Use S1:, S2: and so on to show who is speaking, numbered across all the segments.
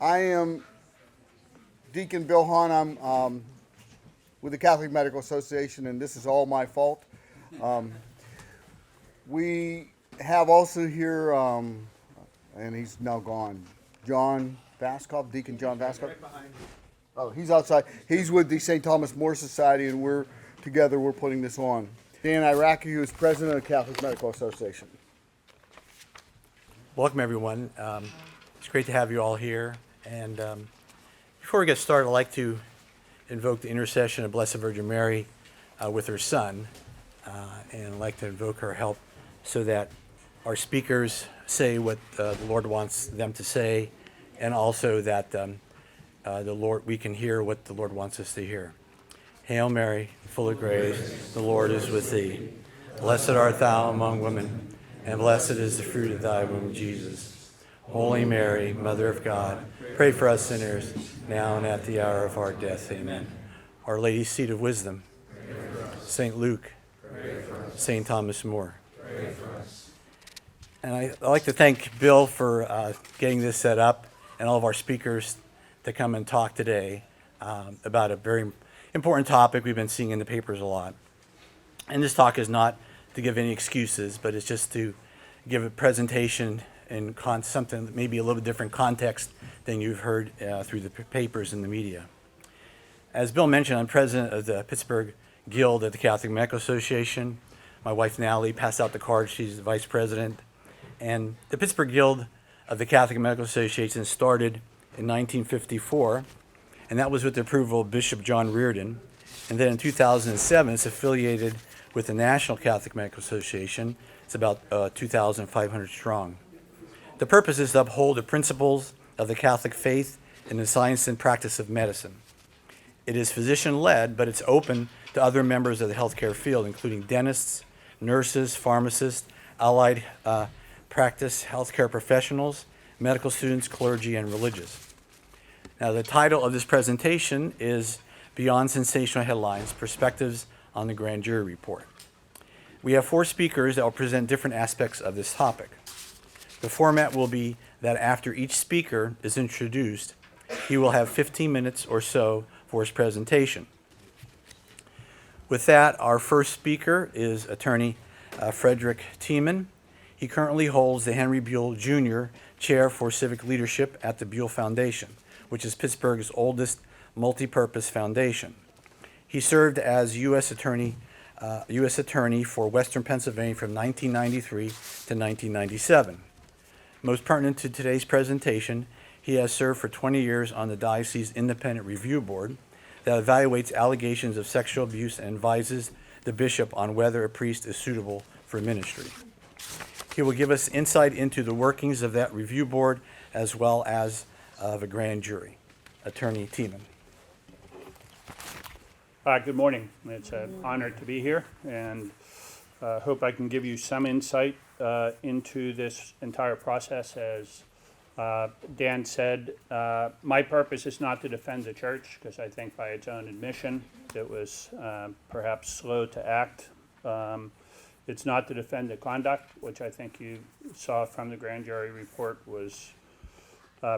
S1: I am Deacon Bill Hahn. I'm with the Catholic Medical Association, and this is all my fault. We have also here, and he's now gone, John Vaskov, Deacon John Vaskov. Right behind you. Oh, he's outside. He's with the St. Thomas More Society, and we're putting this on. Dan Iraqi, who is president of the Catholic Medical Association.
S2: Welcome, everyone. It's great to have you all here. And before we get started, I'd like to invoke the intercession of Blessed Virgin Mary with her Son, and I'd like to invoke her help so that our speakers say what the Lord wants them to say, and also that we can hear what the Lord wants us to hear. Hail Mary, full of grace, the Lord is with thee. Blessed art thou among women, and blessed is the fruit of thy womb, Jesus. Holy Mary, Mother of God, pray for us sinners, now and at the hour of our death. Amen. Our Lady's Seat of Wisdom, St. Luke, St. Thomas More. And I'd like to thank Bill for getting this set up, and all of our speakers to come and talk today about a very important topic we've been seeing in the papers a lot. And this talk is not to give any excuses, but it's just to give a presentation in something that may be a little bit different context than you've heard through the papers and the media. As Bill mentioned, I'm president of the Pittsburgh Guild at the Catholic Medical Association. My wife Natalie passed out the card. She's the vice president. And the Pittsburgh Guild of the Catholic Medical Association started in 1954, and that was with the approval of Bishop John Reardon. And then in 2007, it's affiliated with the National Catholic Medical Association. It's about 2,500 strong. The purpose is to uphold the principles of the Catholic faith in the science and practice of medicine. It is physician-led, but it's open to other members of the healthcare field, including dentists, nurses, pharmacists, allied practice healthcare professionals, medical students, clergy, and religious. Now, the title of this presentation is Beyond Sensational Headlines, Perspectives on the Grand Jury Report. We have 4 speakers that will present different aspects of this topic. The format will be that after each speaker is introduced, he will have 15 minutes or so for his presentation. With that, our first speaker is attorney Frederick Tiemann. He currently holds the Henry Buell Jr. Chair for Civic Leadership at the Buell Foundation, which is Pittsburgh's oldest multi-purpose foundation. He served as U.S. Attorney for Western Pennsylvania from 1993 to 1997. Most pertinent to today's presentation, he has served for 20 years on the Diocese Independent Review Board that evaluates allegations of sexual abuse and advises the bishop on whether a priest is suitable for ministry. He will give us insight into the workings of that review board as well as of a grand jury. Attorney Tiemann.
S3: Good morning. It's an honor to be here, and hope I can give you some insight into this entire process. As Dan said, my purpose is not to defend the church, because I think by its own admission it was perhaps slow to act. It's not to defend the conduct, which I think you saw from the grand jury report was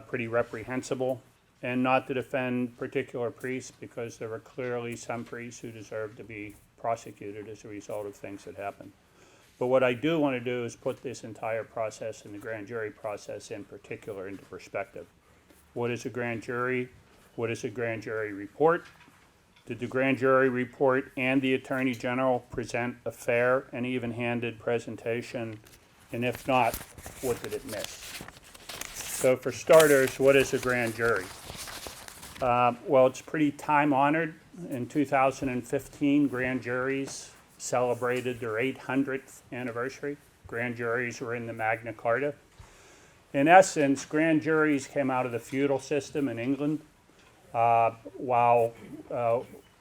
S3: pretty reprehensible, and not to defend particular priests, because there were clearly some priests who deserved to be prosecuted as a result of things that happened. But what I do want to do is put this entire process and the grand jury process in particular into perspective. What is a grand jury? What is a grand jury report? Did the grand jury report and the Attorney General present a fair and even-handed presentation? And if not, what did it miss? So for starters, what is a grand jury? Well, it's pretty time-honored. In 2015, grand juries celebrated their 800th anniversary. Grand juries were in the Magna Carta. In essence, grand juries came out of the feudal system in England. While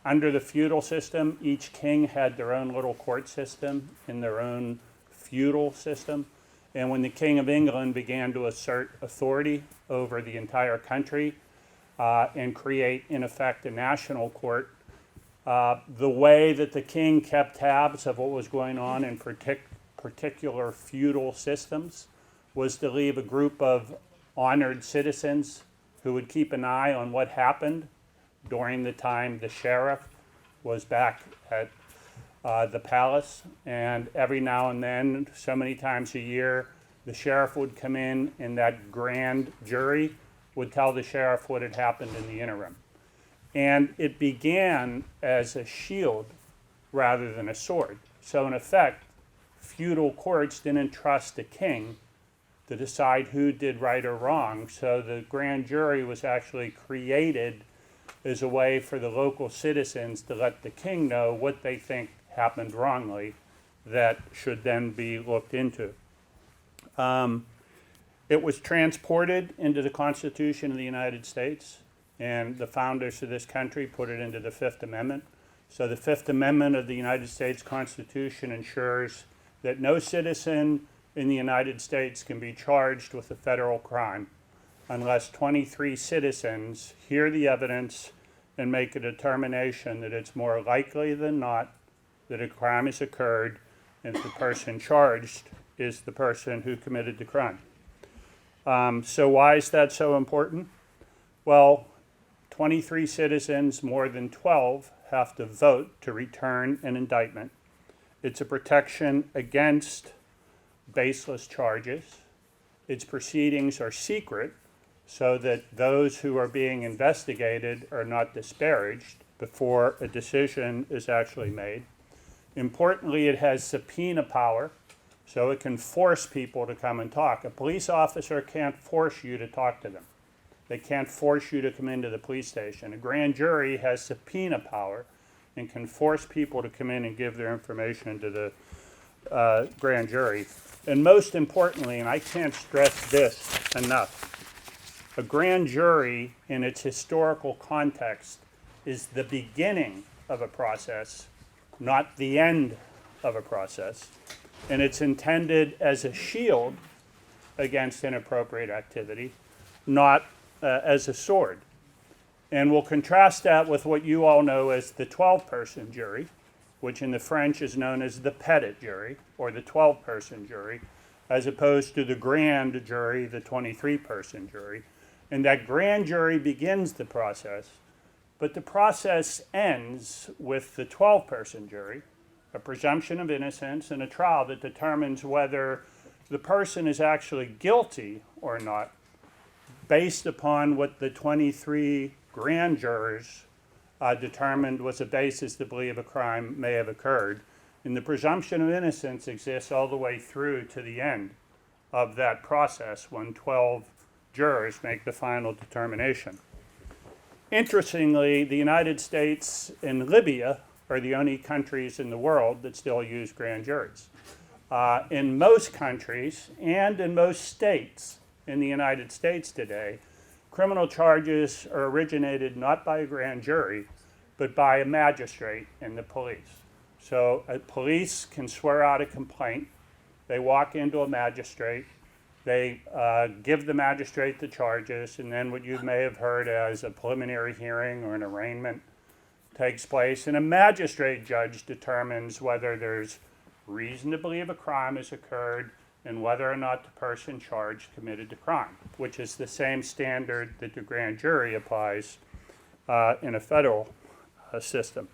S3: under the feudal system, each king had their own little court system in their own feudal system. And when the King of England began to assert authority over the entire country and create, in effect, a national court, the way that the king kept tabs of what was going on in particular feudal systems was to leave a group of honored citizens who would keep an eye on what happened during the time the sheriff was back at the palace. And every now and then, so many times a year, the sheriff would come in and that grand jury would tell the sheriff what had happened in the interim. And it began as a shield rather than a sword. So in effect, feudal courts didn't trust the king to decide who did right or wrong. So the grand jury was actually created as a way for the local citizens to let the king know what they think happened wrongly that should then be looked into. It was transported into the Constitution of the United States, and the founders of this country put it into the Fifth Amendment. So the Fifth Amendment of the United States Constitution ensures that no citizen in the United States can be charged with a federal crime unless 23 citizens hear the evidence and make a determination that it's more likely than not that a crime has occurred and the person charged is the person who committed the crime. So why is that so important? Well, 23 citizens, more than 12, have to vote to return an indictment. It's a protection against baseless charges. Its proceedings are secret so that those who are being investigated are not disparaged before a decision is actually made. Importantly, it has subpoena power, so it can force people to come and talk. A police officer can't force you to talk to them. They can't force you to come into the police station. A grand jury has subpoena power and can force people to come in and give their information to the grand jury. And most importantly, and I can't stress this enough, a grand jury in its historical context is the beginning of a process, not the end of a process. And it's intended as a shield against inappropriate activity, not as a sword. And we'll contrast that with what you all know as the 12-person jury, which in the French is known as the petit jury, or the 12-person jury, as opposed to the grand jury, the 23-person jury. And that grand jury begins the process, but the process ends with the 12-person jury, a presumption of innocence, and a trial that determines whether the person is actually guilty or not, based upon what the 23 grand jurors determined was a basis to believe a crime may have occurred. And the presumption of innocence exists all the way through to the end of that process when 12 jurors make the final determination. Interestingly, the United States and Libya are the only countries in the world that still use grand juries. In most countries and in most states in the United States today, criminal charges are originated not by a grand jury, but by a magistrate and the police. So a police can swear out a complaint. They walk into a magistrate. They give the magistrate the charges, and then what you may have heard as a preliminary hearing or an arraignment takes place, and a magistrate judge determines whether there's reason to believe a crime has occurred and whether or not the person charged committed the crime, which is the same standard that the grand jury applies in a federal system.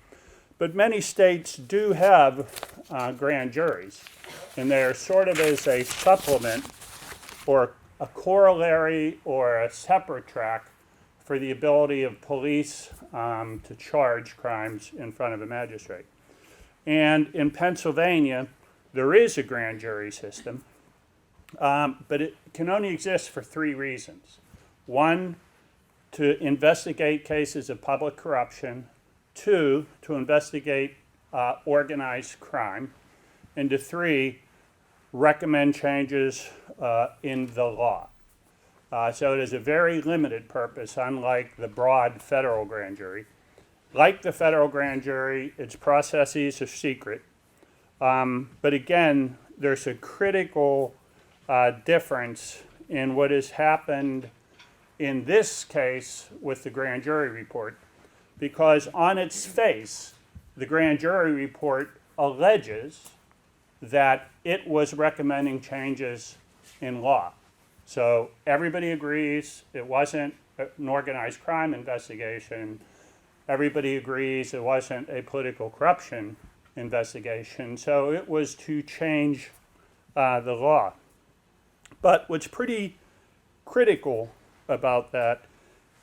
S3: But many states do have grand juries, and they're sort of as a supplement or a corollary or a separate track for the ability of police to charge crimes in front of a magistrate. And in Pennsylvania, there is a grand jury system, but it can only exist for three reasons. One, to investigate cases of public corruption. Two, to investigate organized crime. And to three, recommend changes in the law. So it is a very limited purpose, unlike the broad federal grand jury. Like the federal grand jury, its processes are secret. But again, there's a critical difference in what has happened in this case with the grand jury report, because on its face, the grand jury report alleges that it was recommending changes in law. So everybody agrees it wasn't an organized crime investigation. Everybody agrees it wasn't a political corruption investigation, so it was to change the law. But what's pretty critical about that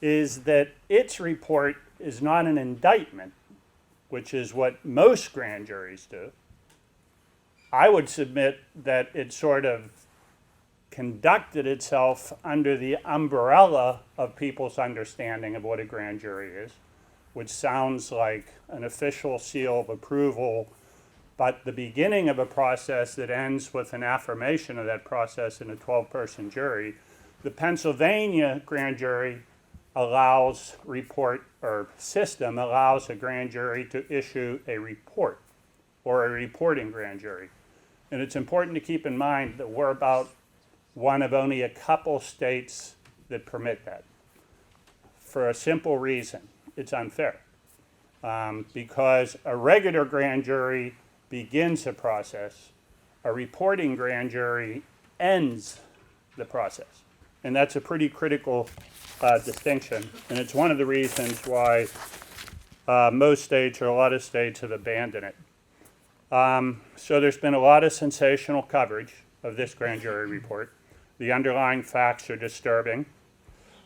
S3: is that its report is not an indictment, which is what most grand juries do. I would submit that it sort of conducted itself under the umbrella of people's understanding of what a grand jury is, which sounds like an official seal of approval, but the beginning of a process that ends with an affirmation of that process in a 12-person jury. The Pennsylvania grand jury allows allows a grand jury to issue a report, or a reporting grand jury. And it's important to keep in mind that we're about one of only a couple states that permit that. For a simple reason, it's unfair. Because a regular grand jury begins a process, a reporting grand jury ends the process. And that's a pretty critical distinction. And it's one of the reasons why most states, or a lot of states, have abandoned it. So there's been a lot of sensational coverage of this grand jury report. The underlying facts are disturbing.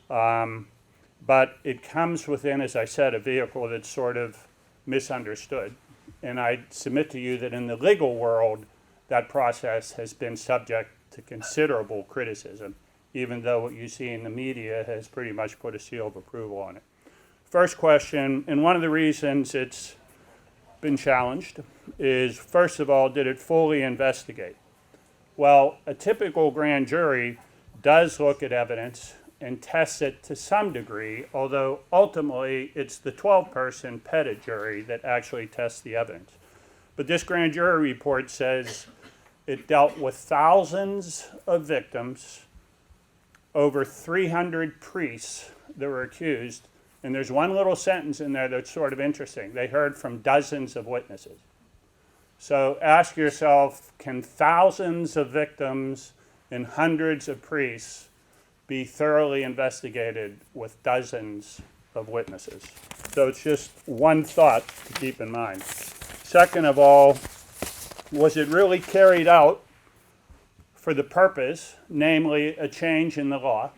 S3: But it comes within, as I said, a vehicle that's sort of misunderstood. And I submit to you that in the legal world, that process has been subject to considerable criticism, even though what you see in the media has pretty much put a seal of approval on it. First question, and one of the reasons it's been challenged is, first of all, did it fully investigate? Well, a typical grand jury does look at evidence and tests it to some degree, although ultimately it's the 12-person pettit jury that actually tests the evidence. But this grand jury report says it dealt with thousands of victims, over 300 priests that were accused, and there's one little sentence in there that's sort of interesting. They heard from dozens of witnesses. So ask yourself, can thousands of victims and hundreds of priests be thoroughly investigated with dozens of witnesses? So it's just one thought to keep in mind. Second of all, was it really carried out for the purpose, namely a change in the law?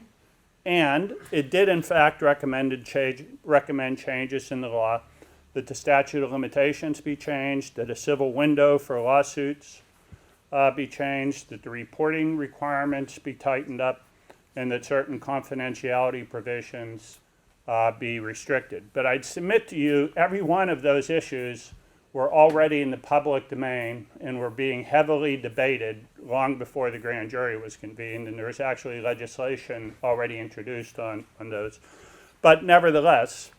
S3: And it did in fact recommend changes in the law, that the statute of limitations be changed, that a civil window for lawsuits be changed, that the reporting requirements be tightened up, and that certain confidentiality provisions be restricted. But I'd submit to you, every one of those issues were already in the public domain and were being heavily debated long before the grand jury was convened, and there was actually legislation already introduced on those. But nevertheless,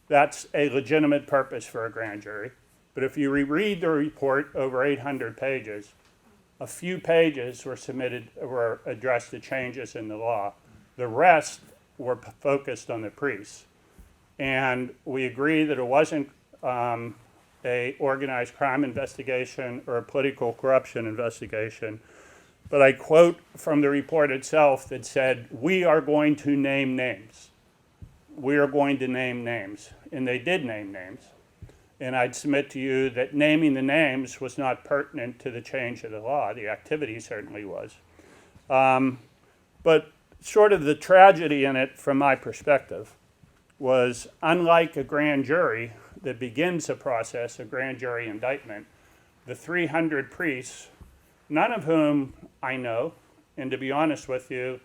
S3: that's a legitimate purpose for a grand jury. But if you reread the report over 800 pages, a few pages were addressed to changes in the law. The rest were focused on the priests. And we agree that it wasn't a organized crime investigation or a political corruption investigation. But I quote from the report itself that said, "We are going to name names. We are going to name names." And they did name names. And I'd submit to you that naming the names was not pertinent to the change of the law. The activity certainly was. But sort of the tragedy in it, from my perspective, was unlike a grand jury that begins a process, a grand jury indictment, the 300 priests, none of whom I know, and to be honest with you,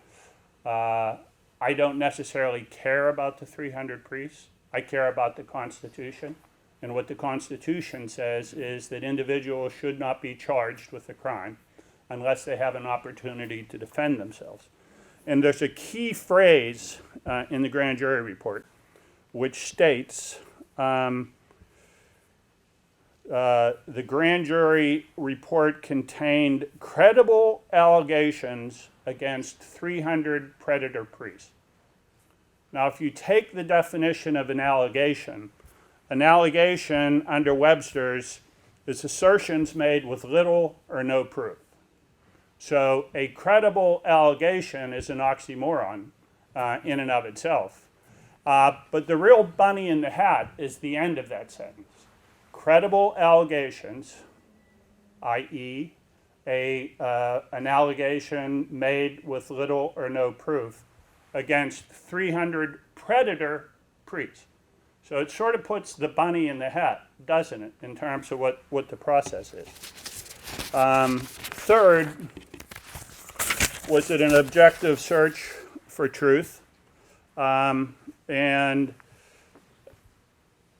S3: I don't necessarily care about the 300 priests. I care about the Constitution. And what the Constitution says is that individuals should not be charged with a crime unless they have an opportunity to defend themselves. And there's a key phrase in the grand jury report which states, the grand jury report contained credible allegations against 300 predator priests. Now, if you take the definition of an allegation under Webster's is assertions made with little or no proof. So a credible allegation is an oxymoron, in and of itself. But the real bunny in the hat is the end of that sentence. Credible allegations, i.e., an allegation made with little or no proof against 300 predator priests. So it sort of puts the bunny in the hat, doesn't it, in terms of what the process is. Third, was it an objective search for truth? And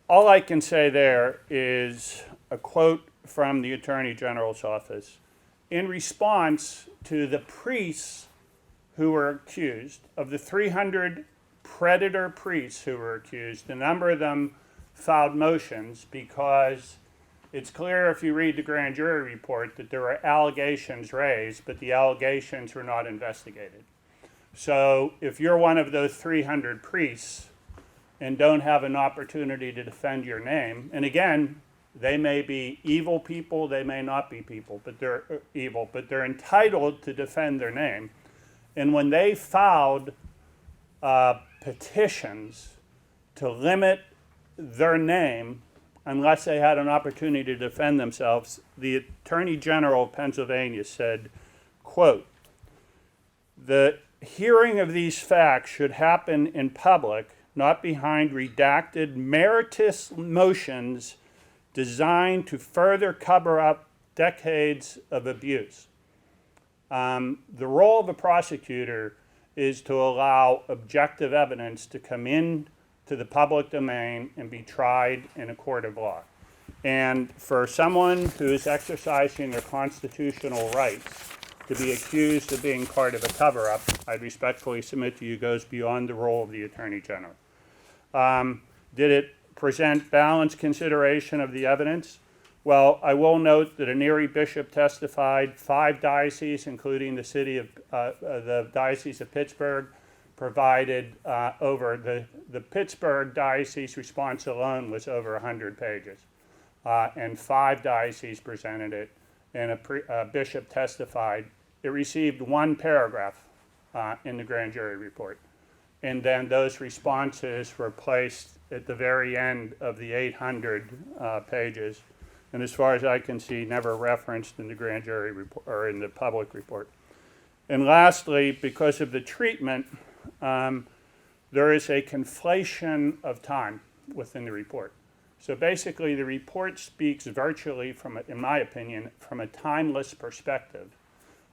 S3: all I can say there is a quote from the Attorney General's office. In response to the priests who were accused, of the 300 predator priests who were accused, a number of them filed motions because it's clear if you read the grand jury report that there were allegations raised, but the allegations were not investigated. So if you're one of those 300 priests and don't have an opportunity to defend your name, and again, they may be evil people, they may not be people, but they're evil, but they're entitled to defend their name. And when they filed petitions to limit their name unless they had an opportunity to defend themselves, the Attorney General of Pennsylvania said, quote, "The hearing of these facts should happen in public, not behind redacted meritorious motions designed to further cover up decades of abuse." The role of a prosecutor is to allow objective evidence to come in to the public domain and be tried in a court of law. And for someone who is exercising their constitutional rights to be accused of being part of a cover-up, I respectfully submit to you, goes beyond the role of the Attorney General. Did it present balanced consideration of the evidence? Well, I will note that an Erie bishop testified, 5 dioceses, including the the Diocese of Pittsburgh, provided over the Pittsburgh diocese response alone was over 100 pages. And 5 dioceses presented it, and a bishop testified. It received 1 paragraph in the grand jury report. And then those responses were placed at the very end of the 800 pages. And as far as I can see, never referenced in the grand jury report or in the public report. And lastly, because of the treatment, there is a conflation of time within the report. So basically, the report speaks virtually, in my opinion, from a timeless perspective,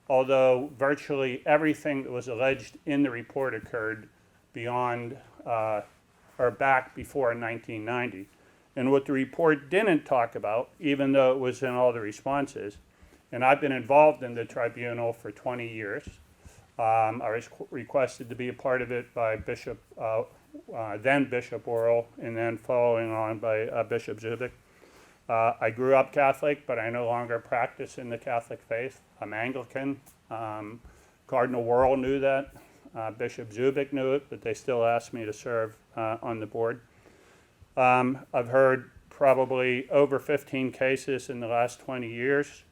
S3: although virtually everything that was alleged in the report occurred beyond or back before 1990. And what the report didn't talk about, even though it was in all the responses, and I've been involved in the tribunal for 20 years. I was requested to be a part of it by then Bishop Worrell, and then following on by Bishop Zubik. I grew up Catholic, but I no longer practice in the Catholic faith. I'm Anglican. Cardinal Worrell knew that. Bishop Zubik knew it, but they still asked me to serve on the board. I've heard probably over 15 cases in the last 20 years.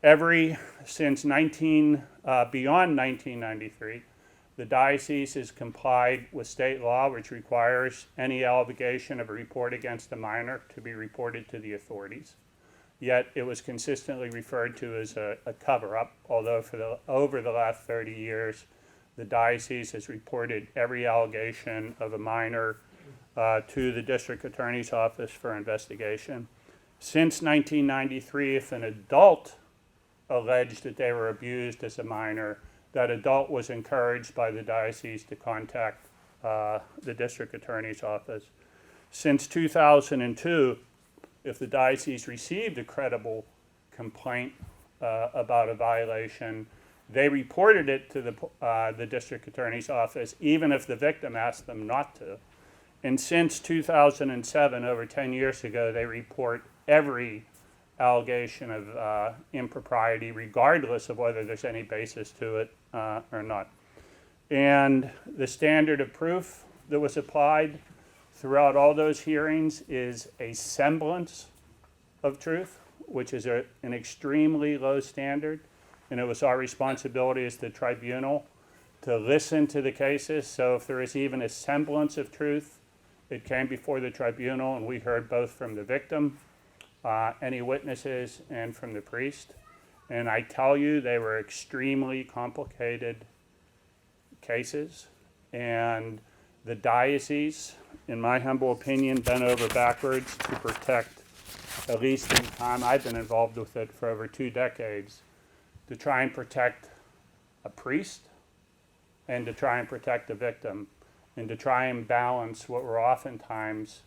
S3: Since beyond 1993, the diocese has complied with state law, which requires any allegation of a report against a minor to be reported to the authorities. Yet it was consistently referred to as a cover-up, although over the last 30 years, the diocese has reported every allegation of a minor to the district attorney's office for investigation. Since 1993, if an adult alleged that they were abused as a minor, that adult was encouraged by the diocese to contact the district attorney's office. Since 2002, if the diocese received a credible complaint about a violation, they reported it to the district attorney's office, even if the victim asked them not to. And since 2007, over 10 years ago, they report every allegation of impropriety, regardless of whether there's any basis to it or not. And the standard of proof that was applied throughout all those hearings is a semblance of truth, which is an extremely low standard. And it was our responsibility as the tribunal to listen to the cases. So if there is even a semblance of truth, it came before the tribunal, and we heard both from the victim, any witnesses, and from the priest. And I tell you, they were extremely complicated cases. And the diocese, in my humble opinion, bent over backwards to protect, at least in the time I've been involved with it for over 2 decades, to try and protect a priest and to try and protect the victim and to try and balance what were oftentimes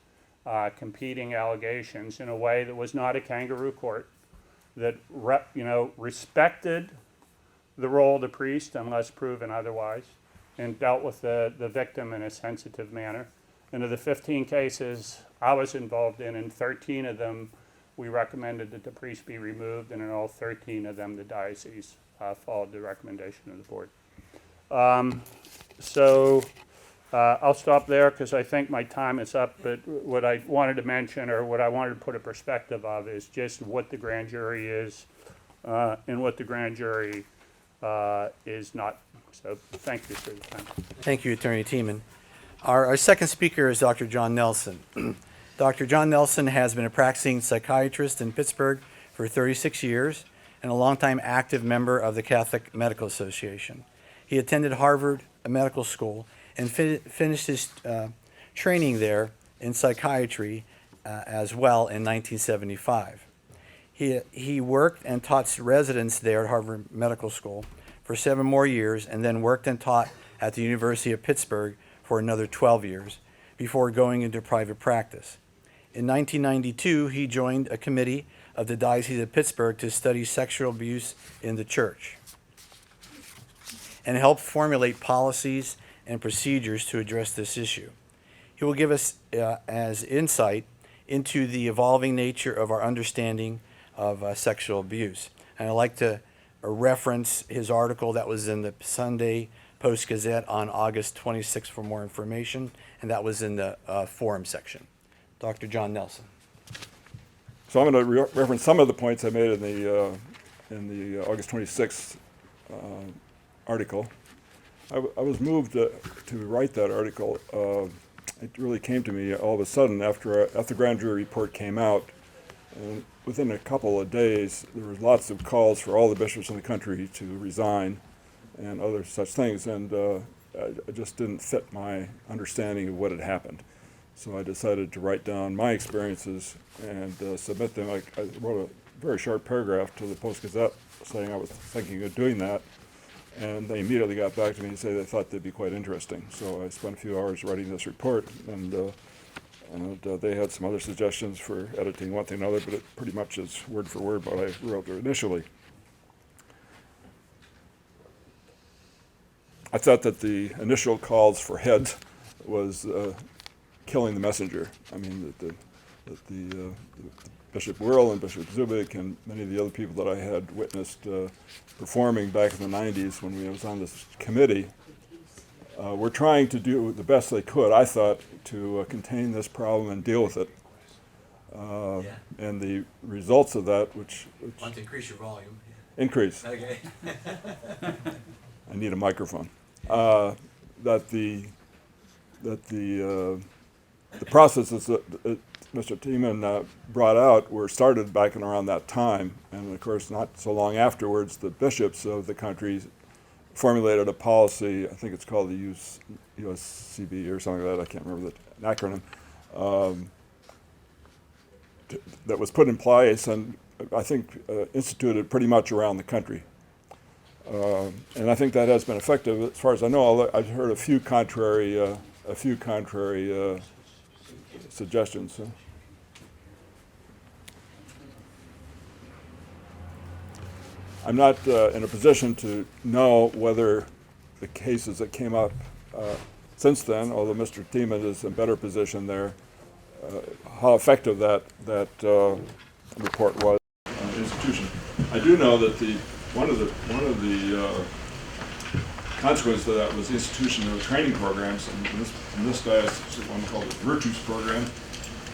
S3: competing allegations in a way that was not a kangaroo court, that respected the role of the priest unless proven otherwise, and dealt with the victim in a sensitive manner. And of the 15 cases I was involved in 13 of them, we recommended that the priest be removed, and in all 13 of them, the diocese followed the recommendation of the board. I'll stop there because I think my time is up, but what I wanted to mention, or what I wanted to put a perspective of, is just what the grand jury is and what the grand jury is not. So thank you for the time.
S2: Thank you, Attorney Tiemann. Our second speaker is Dr. John Nelson. Dr. John Nelson has been a practicing psychiatrist in Pittsburgh for 36 years and a longtime active member of the Catholic Medical Association. He attended Harvard Medical School and finished his training there in psychiatry as well in 1975. He worked and taught residents there at Harvard Medical School for 7 more years, and then worked and taught at the University of Pittsburgh for another 12 years before going into private practice. In 1992, he joined a committee of the Diocese of Pittsburgh to study sexual abuse in the church and help formulate policies and procedures to address this issue. He will give us as insight into the evolving nature of our understanding of sexual abuse. And I'd like to reference his article that was in the Sunday Post-Gazette on August 26th for more information, and that was in the forum section. Dr. John Nelson.
S4: So I'm going to reference some of the points I made in the August 26th article. I was moved to write that article. It really came to me all of a sudden after the grand jury report came out. And within a couple of days, there was lots of calls for all the bishops in the country to resign and other such things. And I just didn't fit my understanding of what had happened. So I decided to write down my experiences and submit them. I wrote a very short paragraph to the Post-Gazette saying I was thinking of doing that. And they immediately got back to me and said they thought they'd be quite interesting. So I spent a few hours writing this report, and they had some other suggestions for editing one thing or another, but it pretty much is word for word what I wrote initially. I thought that the initial calls for heads was killing the messenger. I mean, that the Bishop Whirl and Bishop Zubik and many of the other people that I had witnessed performing back in the 90s when we was on this committee were trying to do the best they could, I thought, to contain this problem and deal with it. And the results of that, which
S2: Want to increase your volume?
S4: increase.
S2: Okay.
S4: I need a microphone. That the processes that Mr. Tiemann brought out were started back in around that time, and of course not so long afterwards the bishops of the country formulated a policy, I think it's called the USCB or something like that, I can't remember the acronym, that was put in place and I think instituted pretty much around the country. And I think that has been effective as far as I know, although I've heard a few contrary suggestions. I'm not in a position to know whether the cases that came up since then, although Mr. Tiemann is in a better position there, how effective that report was on the institution. I do know that one of the consequences of that was the institution of training programs, and in this diocese is one called the Virtues Program,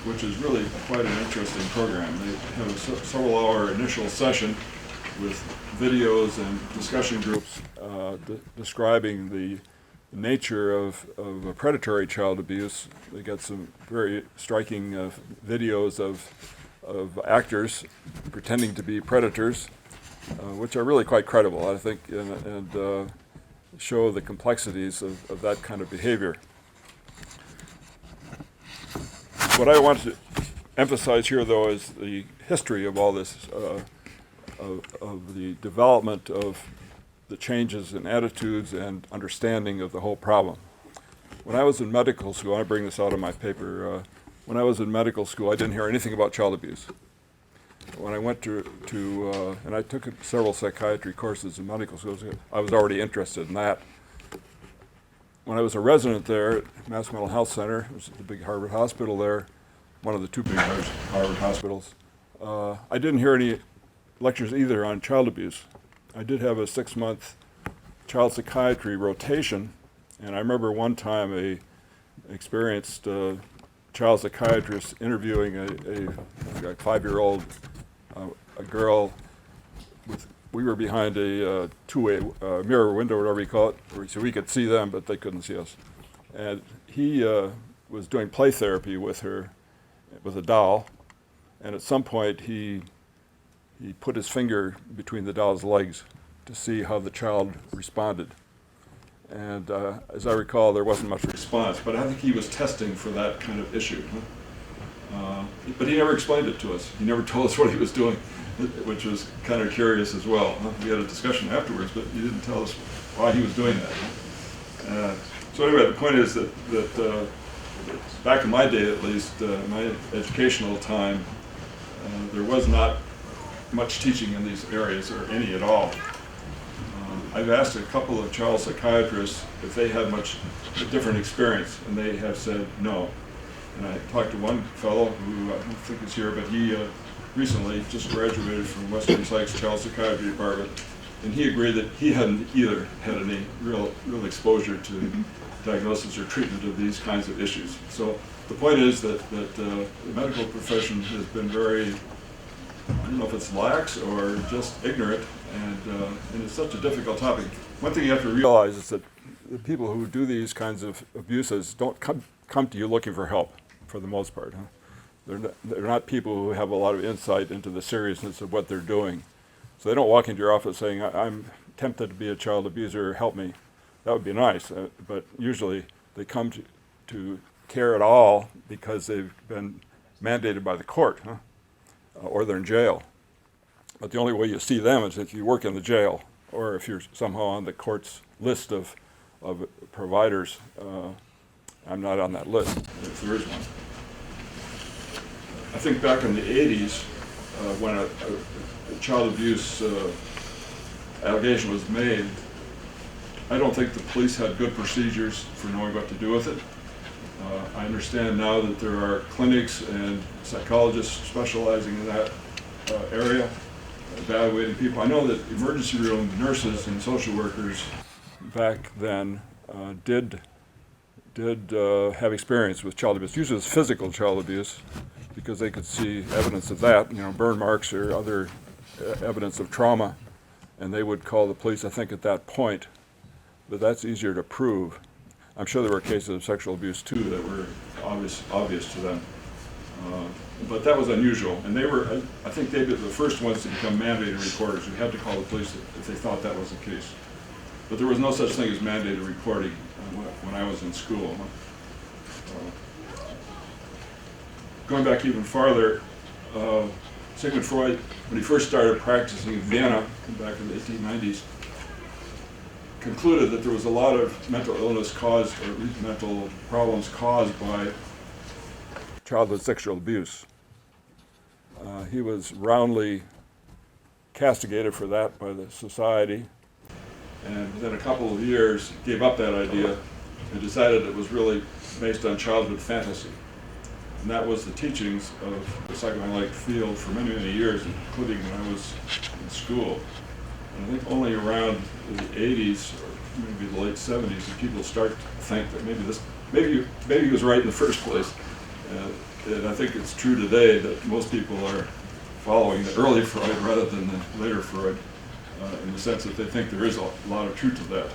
S4: which is really quite an interesting program. They have a several-hour initial session with videos and discussion groups describing the nature of predatory child abuse. They got some very striking videos of actors pretending to be predators, which are really quite credible, I think, and show the complexities of that kind of behavior. What I want to emphasize here, though, is the history of all this, of the development of the changes in attitudes and understanding of the whole problem. When I was in medical school, I bring this out of my paper, when I was in medical school, I didn't hear anything about child abuse. When I went and I took several psychiatry courses in medical school, I was already interested in that. When I was a resident there at Mass Mental Health Center, it was the big Harvard hospital there, one of the two big Harvard hospitals, I didn't hear any lectures either on child abuse. I did have a 6-month child psychiatry rotation, and I remember one time a experienced child psychiatrist interviewing a 5-year-old a girl we were behind a two-way mirror window, whatever you call it, so we could see them, but they couldn't see us. And he was doing play therapy with her, with a doll, and at some point he put his finger between the doll's legs to see how the child responded. And as I recall, there wasn't much response, but I think he was testing for that kind of issue. But he never explained it to us. He never told us what he was doing, which was kind of curious as well. We had a discussion afterwards, but he didn't tell us why he was doing that. So anyway, the point is that back in my day, at least, my educational time, there was not much teaching in these areas, or any at all. I've asked a couple of child psychiatrists if they had much different experience, and they have said no. And I talked to one fellow who I don't think is here, but he recently just graduated from Western Psych's child psychiatry department, and he agreed that he hadn't either had any real exposure to diagnosis or treatment of these kinds of issues. So the point is that the medical profession has been very, I don't know if it's lax or just ignorant, and it's such a difficult topic. One thing you have to realize is that the people who do these kinds of abuses don't come to you looking for help, for the most part. They're not people who have a lot of insight into the seriousness of what they're doing. So they don't walk into your office saying, I'm tempted to be a child abuser, help me. That would be nice, but usually they come to care at all because they've been mandated by the court, or they're in jail. But the only way you see them is if you work in the jail, or if you're somehow on the court's list of providers. I'm not on that list, if there is one. I think back in the 80s, when a child abuse allegation was made, I don't think the police had good procedures for knowing what to do with it. I understand now that there are clinics and psychologists specializing in that area, evaluating people. I know that emergency room nurses and social workers back then did have experience with child abuse. Usually it's physical child abuse, because they could see evidence of that, burn marks or other evidence of trauma, and they would call the police, I think, at that point. But that's easier to prove. I'm sure there were cases of sexual abuse too that were obvious to them. But that was unusual, and I think they were the first ones to become mandated reporters. You had to call the police if they thought that was the case. But there was no such thing as mandated reporting when I was in school. Going back even farther, Sigmund Freud, when he first started practicing in Vienna back in the 1890s, concluded that there was a lot of mental illness caused, or at least mental problems caused by childhood sexual abuse. He was roundly castigated for that by the society, and within a couple of years gave up that idea and decided it was really based on childhood fantasy. And that was the teachings of the psychoanalytic field for many, many years, including when I was in school. And I think only around the 80s, or maybe the late 70s, did people start to think that maybe he was right in the first place. And I think it's true today that most people are following the early Freud rather than the later Freud, in the sense that they think there is a lot of truth to that.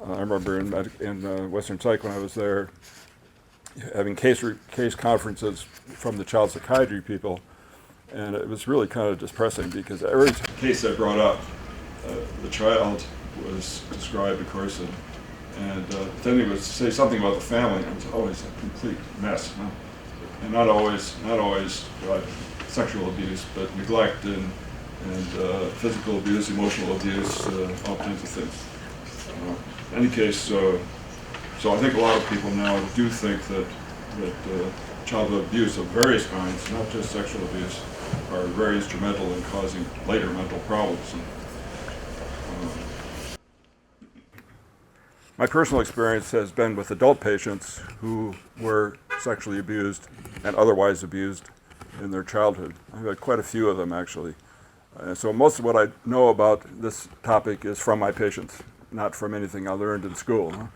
S4: I remember in Western Psych when I was there, having case conferences from the child psychiatry people, and it was really kind of depressing because every case I brought up, the child was described, of course, and then he would say something about the family, and it was always a complete mess. And not always sexual abuse, but neglect and physical abuse, emotional abuse, all kinds of things. In any case, so I think a lot of people now do think that childhood abuse of various kinds, not just sexual abuse, are very instrumental in causing later mental problems. My personal experience has been with adult patients who were sexually abused and otherwise abused in their childhood. I've had quite a few of them, actually. So most of what I know about this topic is from my patients, not from anything I learned in school.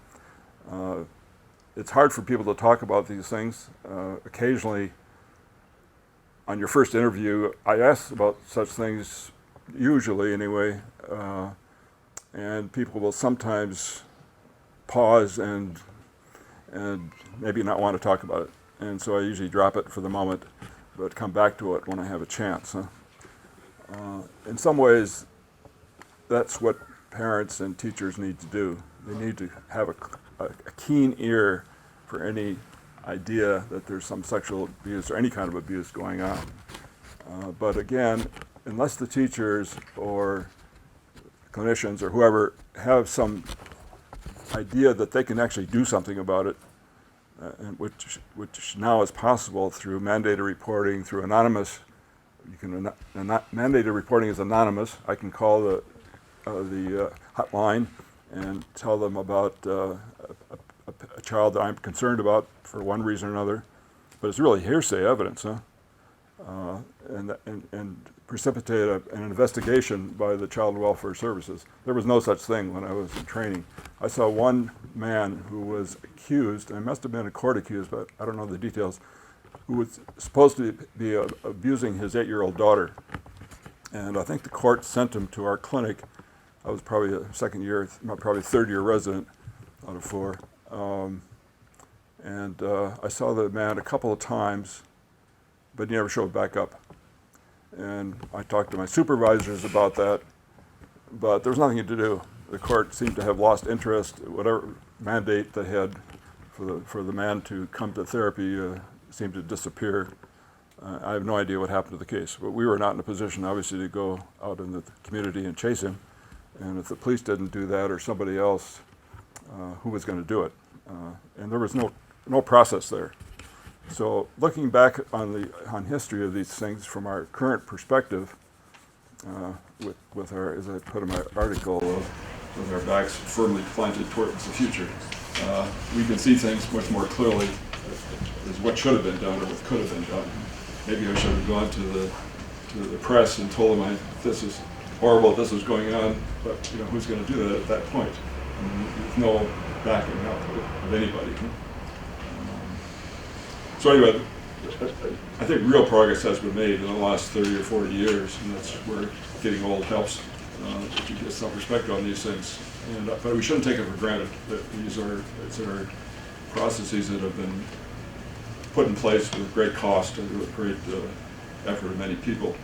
S4: It's hard for people to talk about these things. Occasionally, on your first interview, I ask about such things, usually anyway, and people will sometimes pause and maybe not want to talk about it. And so I usually drop it for the moment, but come back to it when I have a chance. In some ways, that's what parents and teachers need to do. They need to have a keen ear for any idea that there's some sexual abuse or any kind of abuse going on. But again, unless the teachers or clinicians or whoever have some idea that they can actually do something about it, and which now is possible through mandated reporting, through anonymous. Mandated reporting is anonymous. I can call the hotline and tell them about a child that I'm concerned about for one reason or another, but it's really hearsay evidence, and precipitate an investigation by the Child Welfare Services. There was no such thing when I was in training. I saw one man who was accused, and it must have been a court accused, but I don't know the details, who was supposed to be abusing his 8-year-old daughter. And I think the court sent him to our clinic. I was probably a second year, probably third year resident out of 4. I saw the man a couple of times, but he never showed back up. And I talked to my supervisors about that, but there was nothing to do. The court seemed to have lost interest. Whatever mandate they had for the man to come to therapy seemed to disappear. I have no idea what happened to the case, but we were not in a position, obviously, to go out in the community and chase him. And if the police didn't do that or somebody else, who was going to do it? And there was no process there. So looking back on history of these things from our current perspective, with our, as I put in my article, with our backs firmly planted towards the future, we can see things much more clearly as what should have been done or what could have been done. Maybe I should have gone to the press and told them this is horrible, this is going on, but who's going to do that at that point? There's no backing up of anybody. So anyway, I think real progress has been made in the last 30 or 40 years, and that's where getting old helps to get some perspective on these things. But we shouldn't take it for granted that these are processes that have been put in place with great cost and with great effort of many people,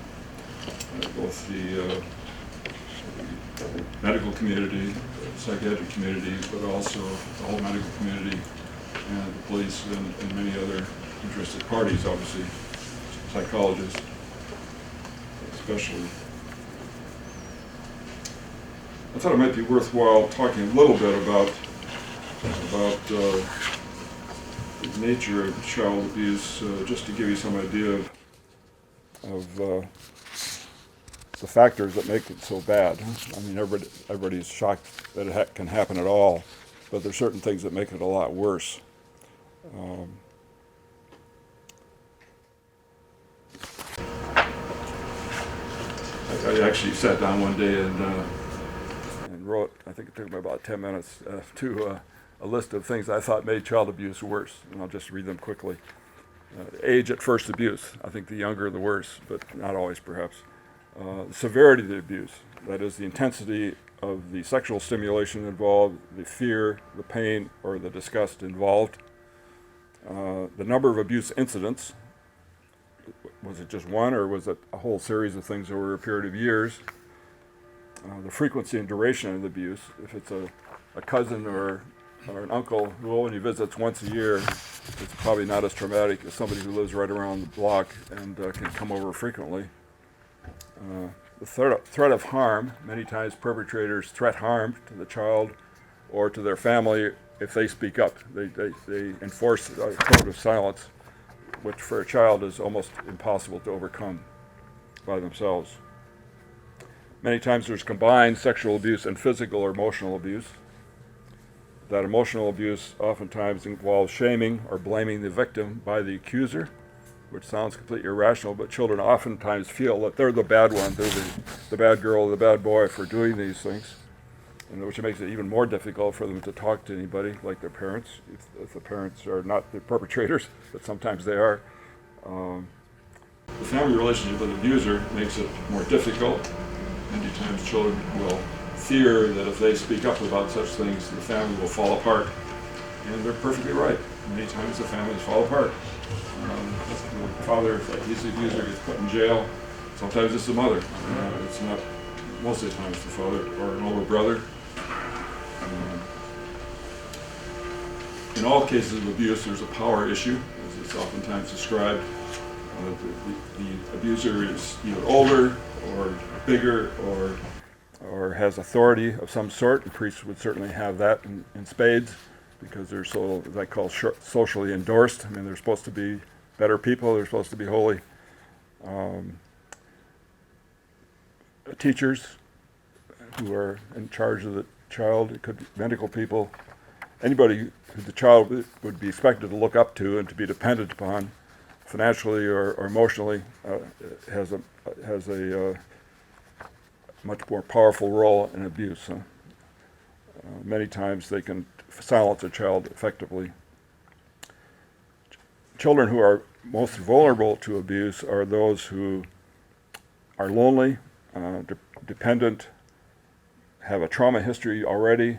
S4: both the medical community, the psychiatric community, but also the whole medical community and the police and many other interested parties, obviously, psychologists especially. I thought it might be worthwhile talking a little bit about the nature of child abuse, just to give you some idea of the factors that make it so bad. I mean, everybody's shocked that it can happen at all, but there's certain things that make it a lot worse. I actually sat down one day and wrote, I think it took me about 10 minutes, to a list of things I thought made child abuse worse, and I'll just read them quickly. Age at first abuse. I think the younger the worse, but not always perhaps. Severity of the abuse, that is the intensity of the sexual stimulation involved, the fear, the pain, or the disgust involved. The number of abuse incidents, was it just one or was it a whole series of things over a period of years? The frequency and duration of the abuse, if it's a cousin or an uncle who only visits once a year, it's probably not as traumatic as somebody who lives right around the block and can come over frequently. The threat of harm, many times perpetrators threat harm to the child or to their family if they speak up. They enforce a code of silence, which for a child is almost impossible to overcome by themselves. Many times there's combined sexual abuse and physical or emotional abuse. That emotional abuse oftentimes involves shaming or blaming the victim by the accuser, which sounds completely irrational, but children oftentimes feel that they're the bad one, they're the bad girl, the bad boy for doing these things, and which makes it even more difficult for them to talk to anybody like their parents, if the parents are not the perpetrators, but sometimes they are. The family relationship with the abuser makes it more difficult. Many times children will fear that if they speak up about such things, the family will fall apart. And they're perfectly right. Many times the families fall apart. The father, if he's the abuser, gets put in jail. Sometimes it's the mother. It's not, most of the time it's the father or an older brother. In all cases of abuse, there's a power issue, as it's oftentimes described. The abuser is either older or bigger or has authority of some sort. The priests would certainly have that in spades because they're so, as I call, socially endorsed. I mean, they're supposed to be better people. They're supposed to be holy. Teachers who are in charge of the child. It could be medical people. Anybody who the child would be expected to look up to and to be dependent upon financially or emotionally has a much more powerful role in abuse. Many times they can silence a child effectively. Children who are most vulnerable to abuse are those who are lonely, dependent, have a trauma history already,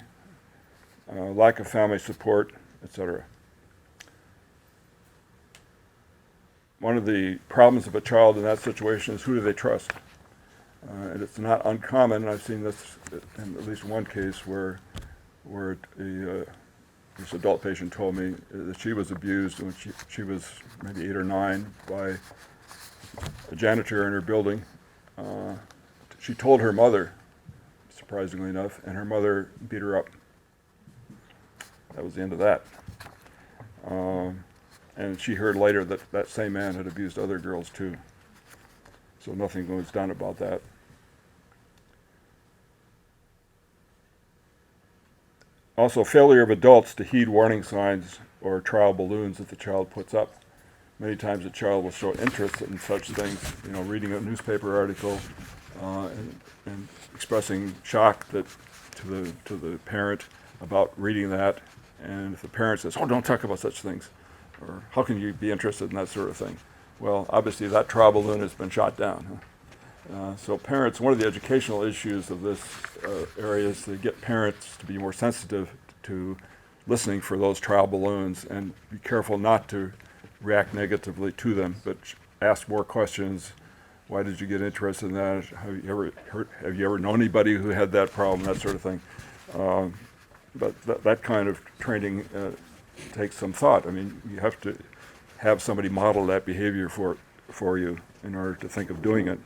S4: lack of family support, etc. One of the problems of a child in that situation is who do they trust? And it's not uncommon. I've seen this in at least one case where this adult patient told me that she was abused when she was maybe 8 or 9 by a janitor in her building. She told her mother, surprisingly enough, and her mother beat her up. That was the end of that. And she heard later that that same man had abused other girls too. So nothing was done about that. Also, failure of adults to heed warning signs or trial balloons that the child puts up. Many times a child will show interest in such things, reading a newspaper article and expressing shock to the parent about reading that. And if the parent says, "Oh, don't talk about such things," or "How can you be interested in that sort of thing?" Well, obviously that trial balloon has been shot down. So parents, one of the educational issues of this area is to get parents to be more sensitive to listening for those trial balloons and be careful not to react negatively to them, but ask more questions. Why did you get interested in that? Have you ever known anybody who had that problem? That sort of thing. But that kind of training takes some thought. I mean, you have to have somebody model that behavior for you in order to think of doing it.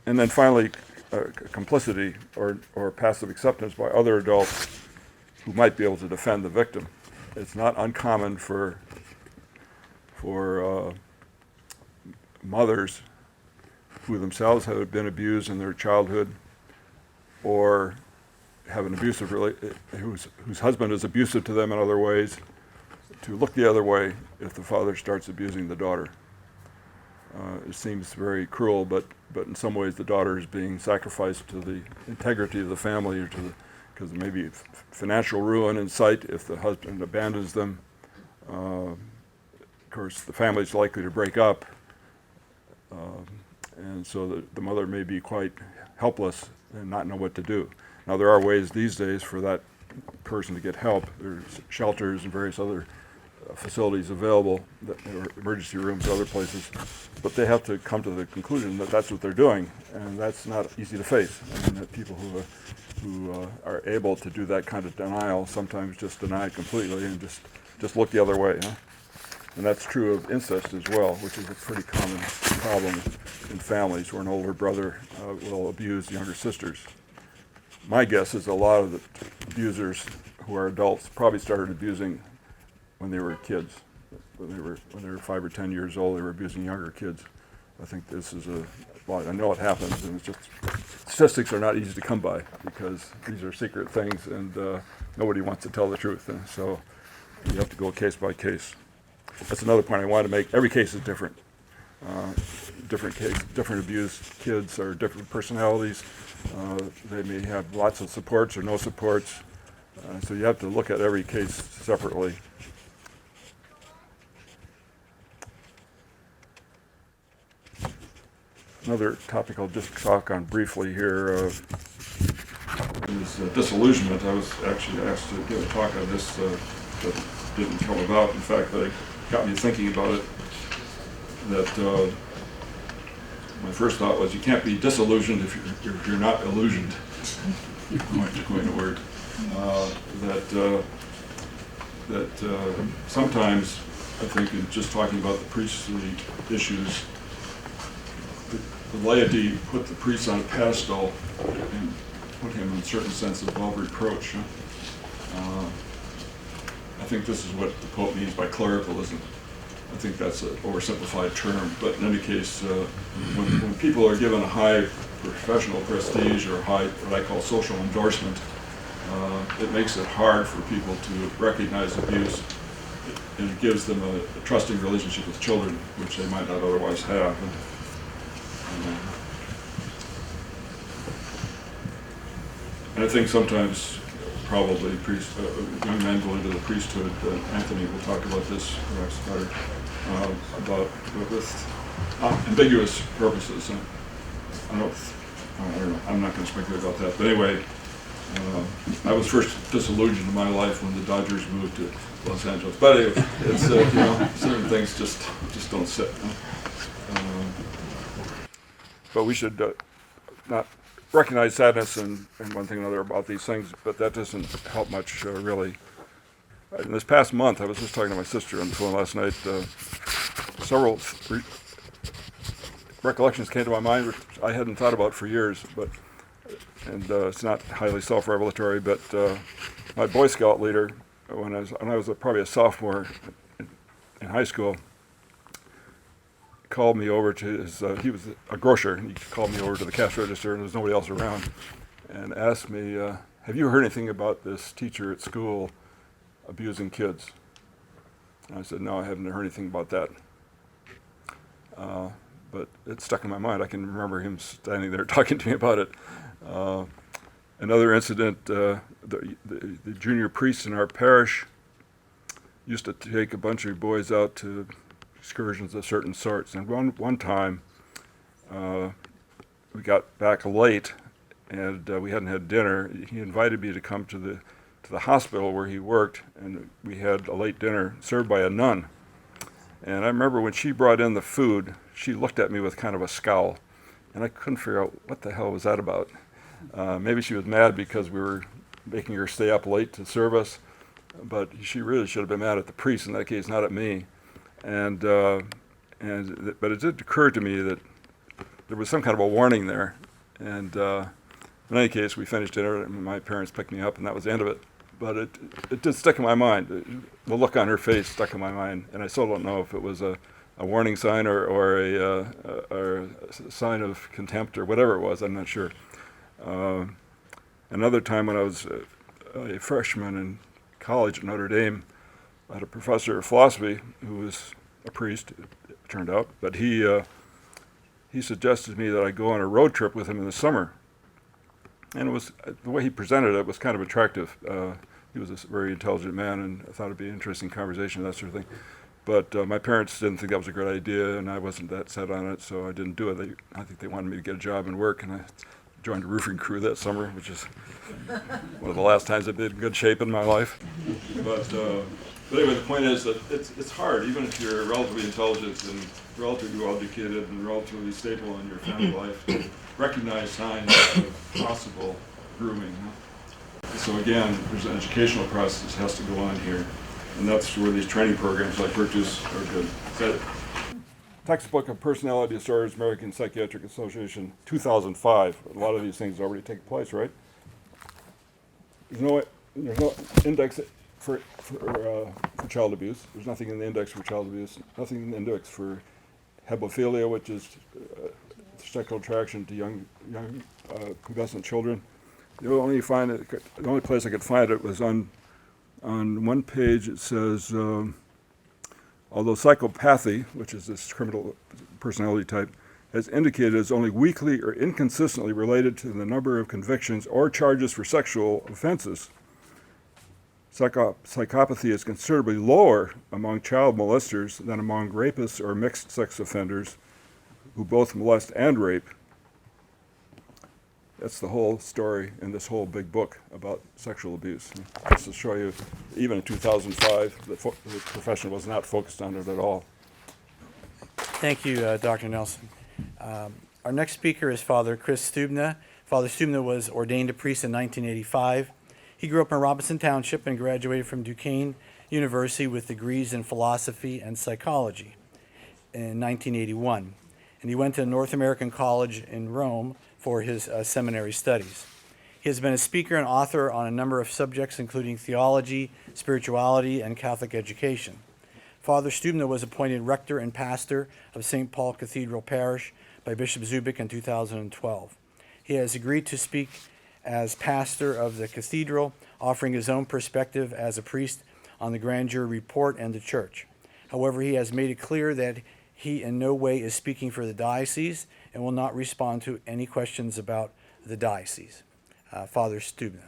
S4: And then finally, complicity or passive acceptance by other adults who might be able to defend the victim. It's not uncommon for mothers who themselves have been abused in their childhood or have an abusive whose husband is abusive to them in other ways, to look the other way if the father starts abusing the daughter. It seems very cruel, but in some ways the daughter is being sacrificed to the integrity of the family or because maybe financial ruin in sight if the husband abandons them, Of course, the family's likely to break up, and so the mother may be quite helpless and not know what to do. Now, there are ways these days for that person to get help. There's shelters and various other facilities available, or emergency rooms, other places, but they have to come to the conclusion that that's what they're doing, and that's not easy to face. I mean, that people who are able to do that kind of denial sometimes just deny it completely and just look the other way. Huh? And that's true of incest as well, which is a pretty common problem in families where an older brother will abuse younger sisters. My guess is a lot of the abusers who are adults probably started abusing when they were kids. When they were 5 or 10 years old, they were abusing younger kids. I think this is I know it happens, and it's just, statistics are not easy to come by because these are secret things, and nobody wants to tell the truth, and so you have to go case by case. That's another point I wanted to make. Every case is different. Different abused kids are different personalities. They may have lots of supports or no supports. So you have to look at every case separately. Another topic I'll just talk on briefly here is disillusionment. I was actually asked to give a talk on this that didn't come about. In fact, that got me thinking about it. That my first thought was you can't be disillusioned if you're not illusioned. Coin a word. That sometimes I think in just talking about the priestly issues, the laity put the priest on a pedestal and put him in a certain sense above reproach. I think this is what the Pope means by clericalism. I think that's an oversimplified term, but in any case, when people are given a high professional prestige or high, what I call social endorsement, it makes it hard for people to recognize abuse, and it gives them a trusting relationship with children, which they might not otherwise have. And I think sometimes, probably, young men go into the priesthood. Anthony will talk about this perhaps better, with ambiguous purposes. I don't know. I'm not going to speculate about that. But anyway, I was first disillusioned in my life when the Dodgers moved to Los Angeles. But anyway, it's certain things just don't sit. But we should not recognize sadness and one thing or another about these things, but that doesn't help much, really. In this past month, I was just talking to my sister on the phone last night. Several recollections came to my mind, which I hadn't thought about for years, and it's not highly self-revelatory, but my Boy Scout leader, when I was probably a sophomore in high school, called me over to his, he was a grocer, and he called me over to the cash register, and there was nobody else around, and asked me, have you heard anything about this teacher at school abusing kids? And I said, no, I haven't heard anything about that. But it stuck in my mind. I can remember him standing there talking to me about it. Another incident, the junior priest in our parish used to take a bunch of boys out to excursions of certain sorts. And one time, we got back late, and we hadn't had dinner. He invited me to come to the hospital where he worked, and we had a late dinner served by a nun. And I remember when she brought in the food, she looked at me with kind of a scowl, and I couldn't figure out what the hell was that about. Maybe she was mad because we were making her stay up late to serve us, but she really should have been mad at the priest in that case, not at me. But it did occur to me that there was some kind of a warning there. And in any case, we finished dinner, and my parents picked me up, and that was the end of it. But it did stick in my mind. The look on her face stuck in my mind, and I still don't know if it was a warning sign or a sign of contempt or whatever it was. I'm not sure. Another time when I was a freshman in college at Notre Dame, I had a professor of philosophy who was a priest, it turned out, but he suggested to me that I go on a road trip with him in the summer. And it was, the way he presented it was kind of attractive. he was a very intelligent man, and I thought it'd be an interesting conversation, that sort of thing. But my parents didn't think that was a great idea, and I wasn't that set on it, so I didn't do it. I think they wanted me to get a job and work, and I joined a roofing crew that summer, which is one of the last times I've been in good shape in my life. But anyway, the point is that it's hard, even if you're relatively intelligent and relatively well-educated and relatively stable in your family life, to recognize signs of possible grooming. So again, there's an educational process that has to go on here, and that's where these training programs like Virtus are good. So, Textbook of Personality Disorders, American Psychiatric Association, 2005. A lot of these things already take place, right? There's no index for child abuse. There's nothing in the index for child abuse. Nothing in the index for hebephilia, which is sexual attraction to young pubescent children. The only place I could find it was on one page. It says, although psychopathy, which is this criminal personality type, has indicated as only weakly or inconsistently related to the number of convictions or charges for sexual offenses, psychopathy is considerably lower among child molesters than among rapists or mixed-sex offenders who both molest and rape. That's the whole story in this whole big book about sexual abuse. Just to show you, even in 2005, the profession was not focused on it at all.
S2: Thank you, Dr. Nelson. Our next speaker is Father Chris Stubna. Father Stubna was ordained a priest in 1985. He grew up in Robinson Township and graduated from Duquesne University with degrees in philosophy and psychology in 1981. And he went to North American College in Rome for his seminary studies. He has been a speaker and author on a number of subjects, including theology, spirituality, and Catholic education. Father Stubna was appointed rector and pastor of St. Paul Cathedral Parish by Bishop Zubik in 2012. He has agreed to speak as pastor of the cathedral, offering his own perspective as a priest on the grand jury report and the church. However, he has made it clear that he in no way is speaking for the diocese and will not respond to any questions about the diocese. Father Stubna.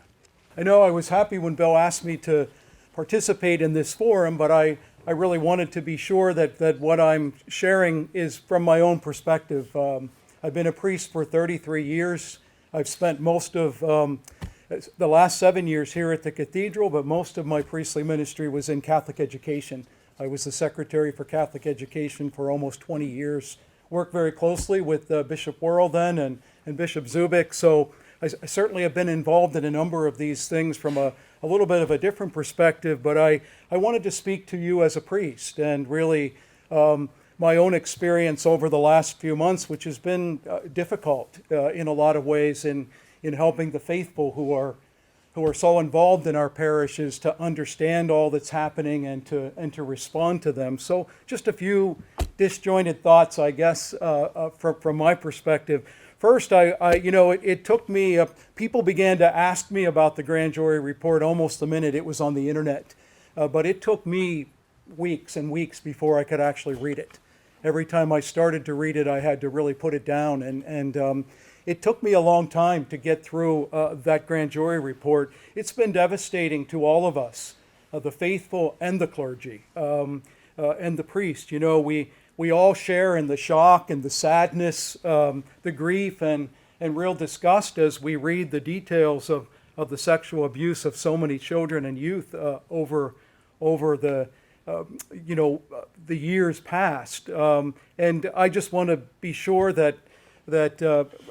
S5: I know I was happy when Bill asked me to participate in this forum, but I really wanted to be sure that what I'm sharing is from my own perspective. I've been a priest for 33 years. I've spent most of the last 7 years here at the cathedral, but most of my priestly ministry was in Catholic education. I was the secretary for Catholic education for almost 20 years. Worked very closely with Bishop Worrell then and Bishop Zubik, so I certainly have been involved in a number of these things from a little bit of a different perspective, but I wanted to speak to you as a priest and really my own experience over the last few months, which has been difficult in a lot of ways in helping the faithful who are so involved in our parishes to understand all that's happening and to respond to them. So just a few disjointed thoughts, I guess, from my perspective. First, it took me, people began to ask me about the grand jury report almost the minute it was on the internet. But it took me weeks and weeks before I could actually read it. Every time I started to read it, I had to really put it down. And it took me a long time to get through that grand jury report. It's been devastating to all of us, the faithful and the clergy, and the priest. You know, we all share in the shock and the sadness, the grief and real disgust as we read the details of the sexual abuse of so many children and youth over the the years past. And I just want to be sure that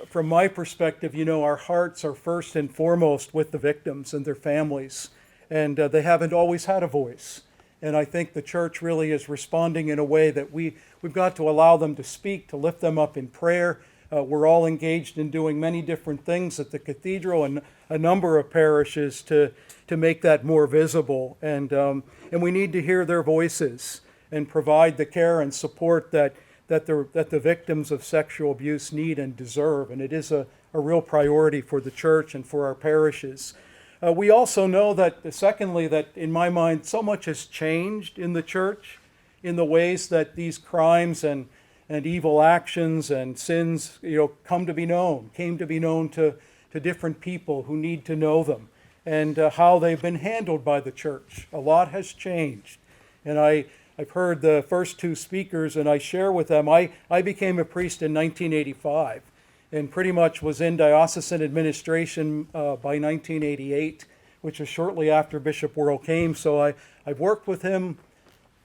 S5: from my perspective, our hearts are first and foremost with the victims and their families, and they haven't always had a voice. And I think the church really is responding in a way that we've got to allow them to speak, to lift them up in prayer. We're all engaged in doing many different things at the cathedral and a number of parishes to make that more visible. And we need to hear their voices and provide the care and support that the victims of sexual abuse need and deserve. And it is a real priority for the church and for our parishes. We also know that, secondly, that in my mind, so much has changed in the church in the ways that these crimes and evil actions and sins, came to be known to different people who need to know them. and how they've been handled by the church. A lot has changed. And I've heard the first two speakers, and I share with them, I became a priest in 1985 and pretty much was in diocesan administration by 1988, which was shortly after Bishop Worrell came. So I've worked with him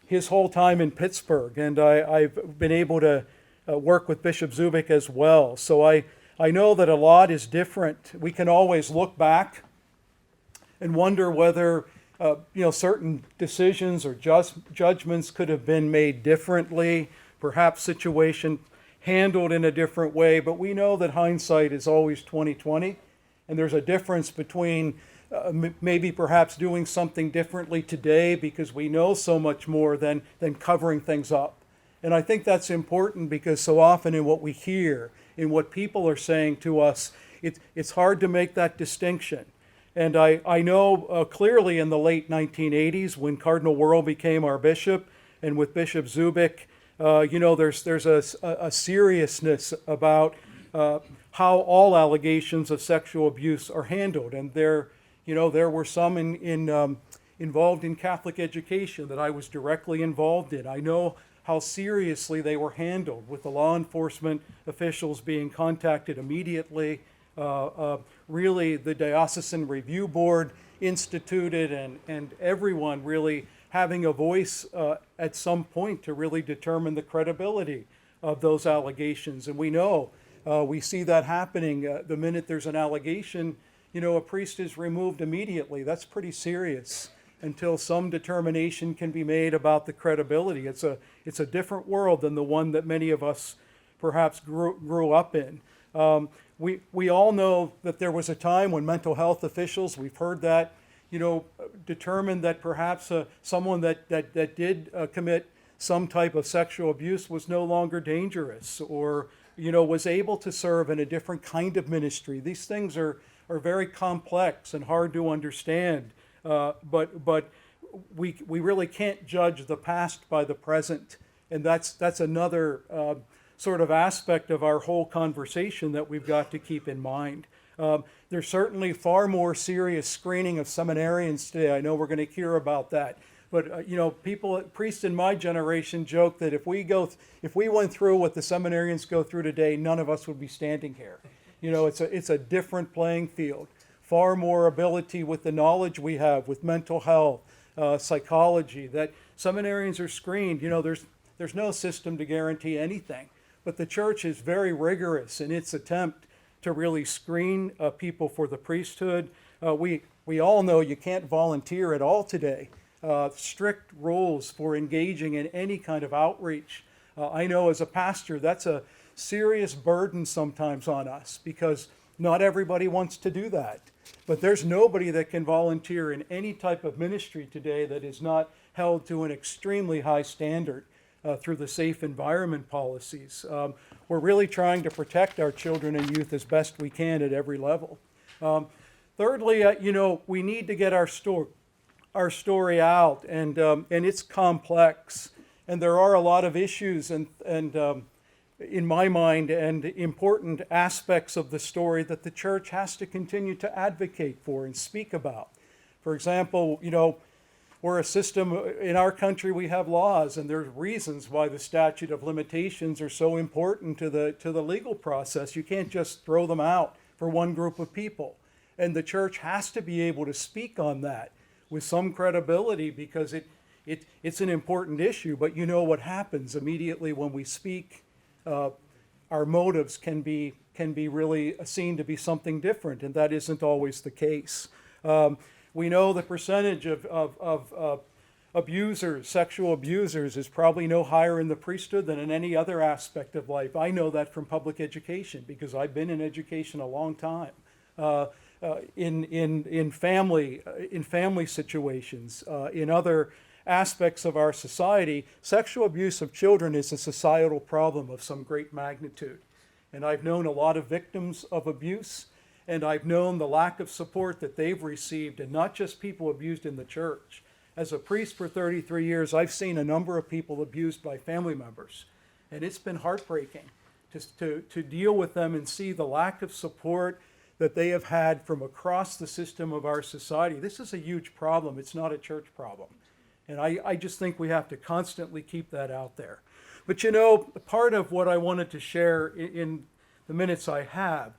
S5: his whole time in Pittsburgh, and I've been able to work with Bishop Zubik as well. So I know that a lot is different. We can always look back and wonder whether certain decisions or judgments could have been made differently, perhaps situation handled in a different way. But we know that hindsight is always 20/20, and there's a difference between maybe perhaps doing something differently today because we know so much more than covering things up. And I think that's important because so often in what we hear, in what people are saying to us, it's hard to make that distinction. And I know clearly in the late 1980s when Cardinal Worrell became our bishop, and with Bishop Zubik, there's a seriousness about how all allegations of sexual abuse are handled. And there were some involved in Catholic education that I was directly involved in. I know how seriously they were handled, with the law enforcement officials being contacted immediately. Really, the Diocesan Review Board instituted, and everyone really having a voice at some point to really determine the credibility of those allegations. And we know, we see that happening the minute there's an allegation, a priest is removed immediately. That's pretty serious until some determination can be made about the credibility. It's a different world than the one that many of us perhaps grew up in. We all know that there was a time when mental health officials, we've heard that, determined that perhaps someone that did commit some type of sexual abuse was no longer dangerous, or was able to serve in a different kind of ministry. These things are very complex and hard to understand, but we really can't judge the past by the present, and that's another sort of aspect of our whole conversation that we've got to keep in mind. There's certainly far more serious screening of seminarians today. I know we're going to hear about that. But priests in my generation joke that if we went through what the seminarians go through today, none of us would be standing here. It's a different playing field. Far more ability with the knowledge we have with mental health, psychology. That seminarians are screened. There's no system to guarantee anything. But the church is very rigorous in its attempt to really screen people for the priesthood. We all know you can't volunteer at all today. Strict rules for engaging in any kind of outreach. I know as a pastor that's a serious burden sometimes on us because not everybody wants to do that. But there's nobody that can volunteer in any type of ministry today that is not held to an extremely high standard through the safe environment policies. We're really trying to protect our children and youth as best we can at every level. Thirdly, we need to get our story out, and it's complex, and there are a lot of issues and in my mind, and important aspects of the story that the church has to continue to advocate for and speak about. For example, we're a system, in our country we have laws, and there's reasons why the statute of limitations are so important to the legal process. You can't just throw them out for one group of people. And the church has to be able to speak on that with some credibility because it's an important issue. But you know what happens immediately when we speak, our motives can be really seen to be something different, and that isn't always the case. We know the percentage of abusers, sexual abusers, is probably no higher in the priesthood than in any other aspect of life. I know that from public education because I've been in education a long time. In family situations, in other aspects of our society, sexual abuse of children is a societal problem of some great magnitude. And I've known a lot of victims of abuse, and I've known the lack of support that they've received, and not just people abused in the church. As a priest for 33 years, I've seen a number of people abused by family members, and it's been heartbreaking to deal with them and see the lack of support, that they have had from across the system of our society. This is a huge problem. It's not a church problem. And I just think we have to constantly keep that out there. But you know, part of what I wanted to share in the minutes I have,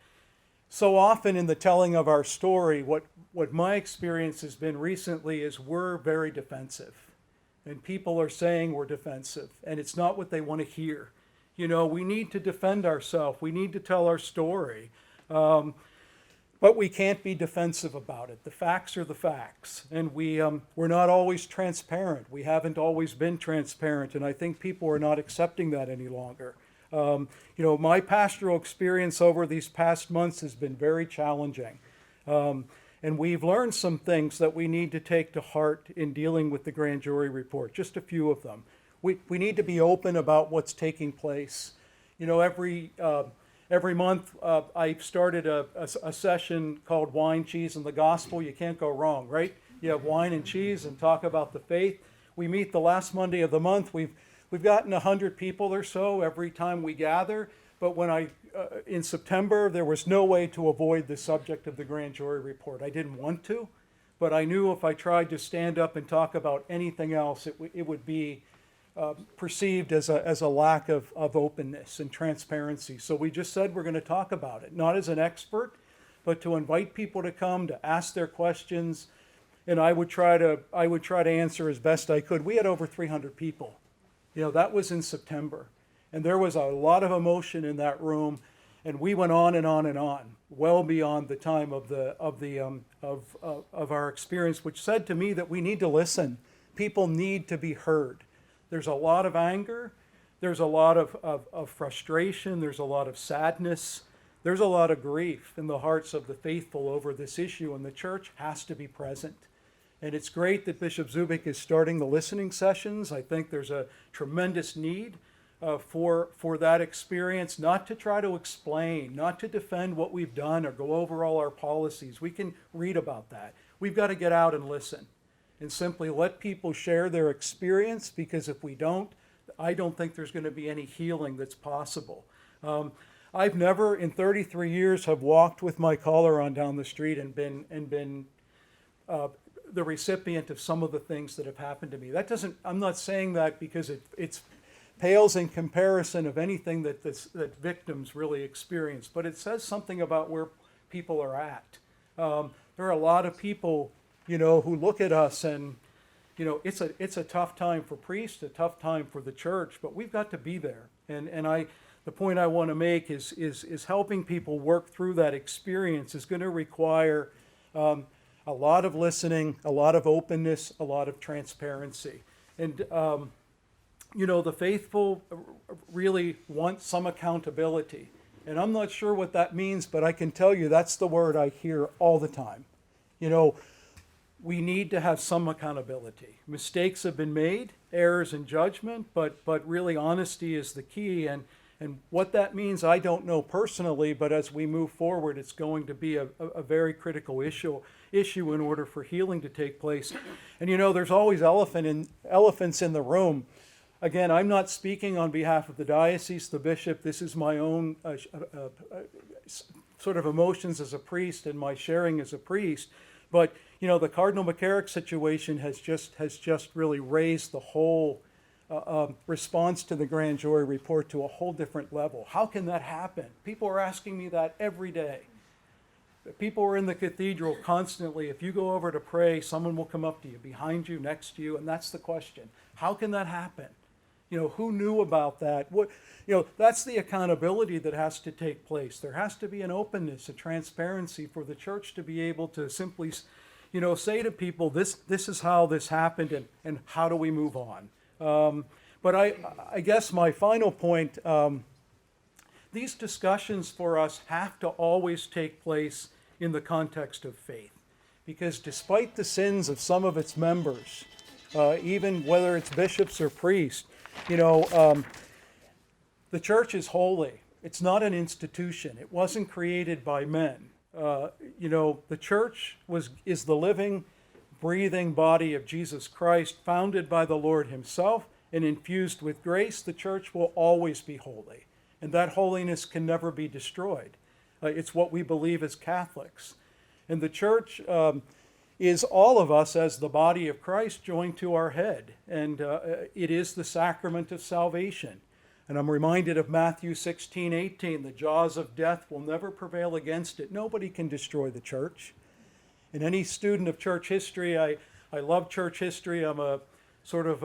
S5: so often in the telling of our story, what my experience has been recently is we're very defensive. And people are saying we're defensive, and it's not what they want to hear. You know, we need to defend ourselves. We need to tell our story. But we can't be defensive about it. The facts are the facts. And we're not always transparent. We haven't always been transparent, and I think people are not accepting that any longer. You know, my pastoral experience over these past months has been very challenging. And we've learned some things that we need to take to heart in dealing with the grand jury report, just a few of them. We need to be open about what's taking place. You know, every month I've started a session called Wine, Cheese, and the Gospel. You can't go wrong, right? You have wine and cheese and talk about the faith. We meet the last Monday of the month. We've gotten 100 people or so every time we gather. But when in September, there was no way to avoid the subject of the grand jury report. I didn't want to, but I knew if I tried to stand up and talk about anything else, it would be perceived as a lack of openness and transparency. So we just said we're going to talk about it, not as an expert, but to invite people to come, to ask their questions, and I would try to answer as best I could. We had over 300 people. You know, that was in September. And there was a lot of emotion in that room, and we went on and on and on, well beyond the time of our experience, which said to me that we need to listen. People need to be heard. There's a lot of anger, there's a lot of frustration, there's a lot of sadness, there's a lot of grief in the hearts of the faithful over this issue, and the church has to be present. And it's great that Bishop Zubik is starting the listening sessions. I think there's a tremendous need for that experience, not to try to explain, not to defend what we've done or go over all our policies. We can read about that. We've got to get out and listen and simply let people share their experience, because if we don't, I don't think there's going to be any healing that's possible. I've never in 33 years have walked with my collar on down the street and been the recipient of some of the things that have happened to me. I'm not saying that because it's pales in comparison of anything that victims really experience, but it says something about where people are at. There are a lot of people, you know, who look at us and, you know, it's a tough time for priests, a tough time for the church, but we've got to be there. And the point I want to make is helping people work through that experience is going to require a lot of listening, a lot of openness, a lot of transparency. And you know, the faithful really want some accountability. And I'm not sure what that means, but I can tell you that's the word I hear all the time. You know, we need to have some accountability. Mistakes have been made, errors in judgment, but really honesty is the key. And what that means, I don't know personally, but as we move forward, it's going to be a very critical issue in order for healing to take place. And you know, there's always elephants in the room. Again, I'm not speaking on behalf of the diocese, the bishop. This is my own sort of emotions as a priest and my sharing as a priest. But you know, the Cardinal McCarrick situation has just really raised the whole response to the grand jury report to a whole different level. How can that happen? People are asking me that every day. People are in the cathedral constantly. If you go over to pray, someone will come up to you, behind you, next to you, and that's the question. How can that happen? You know, who knew about that? What, you know, that's the accountability that has to take place. There has to be an openness, a transparency for the church to be able to simply, you know, say to people, this is how this happened, and how do we move on? But I guess my final point, these discussions for us have to always take place in the context of faith. Because despite the sins of some of its members, even whether it's bishops or priests, you know, the church is holy. It's not an institution. It wasn't created by men. You know, the church is the living, breathing body of Jesus Christ, founded by the Lord himself and infused with grace. The church will always be holy, and that holiness can never be destroyed. It's what we believe as Catholics. And the church is all of us as the body of Christ joined to our head. And it is the sacrament of salvation. And I'm reminded of Matthew 16:18, the jaws of death will never prevail against it. Nobody can destroy the church. And any student of church history, I love church history. I'm a sort of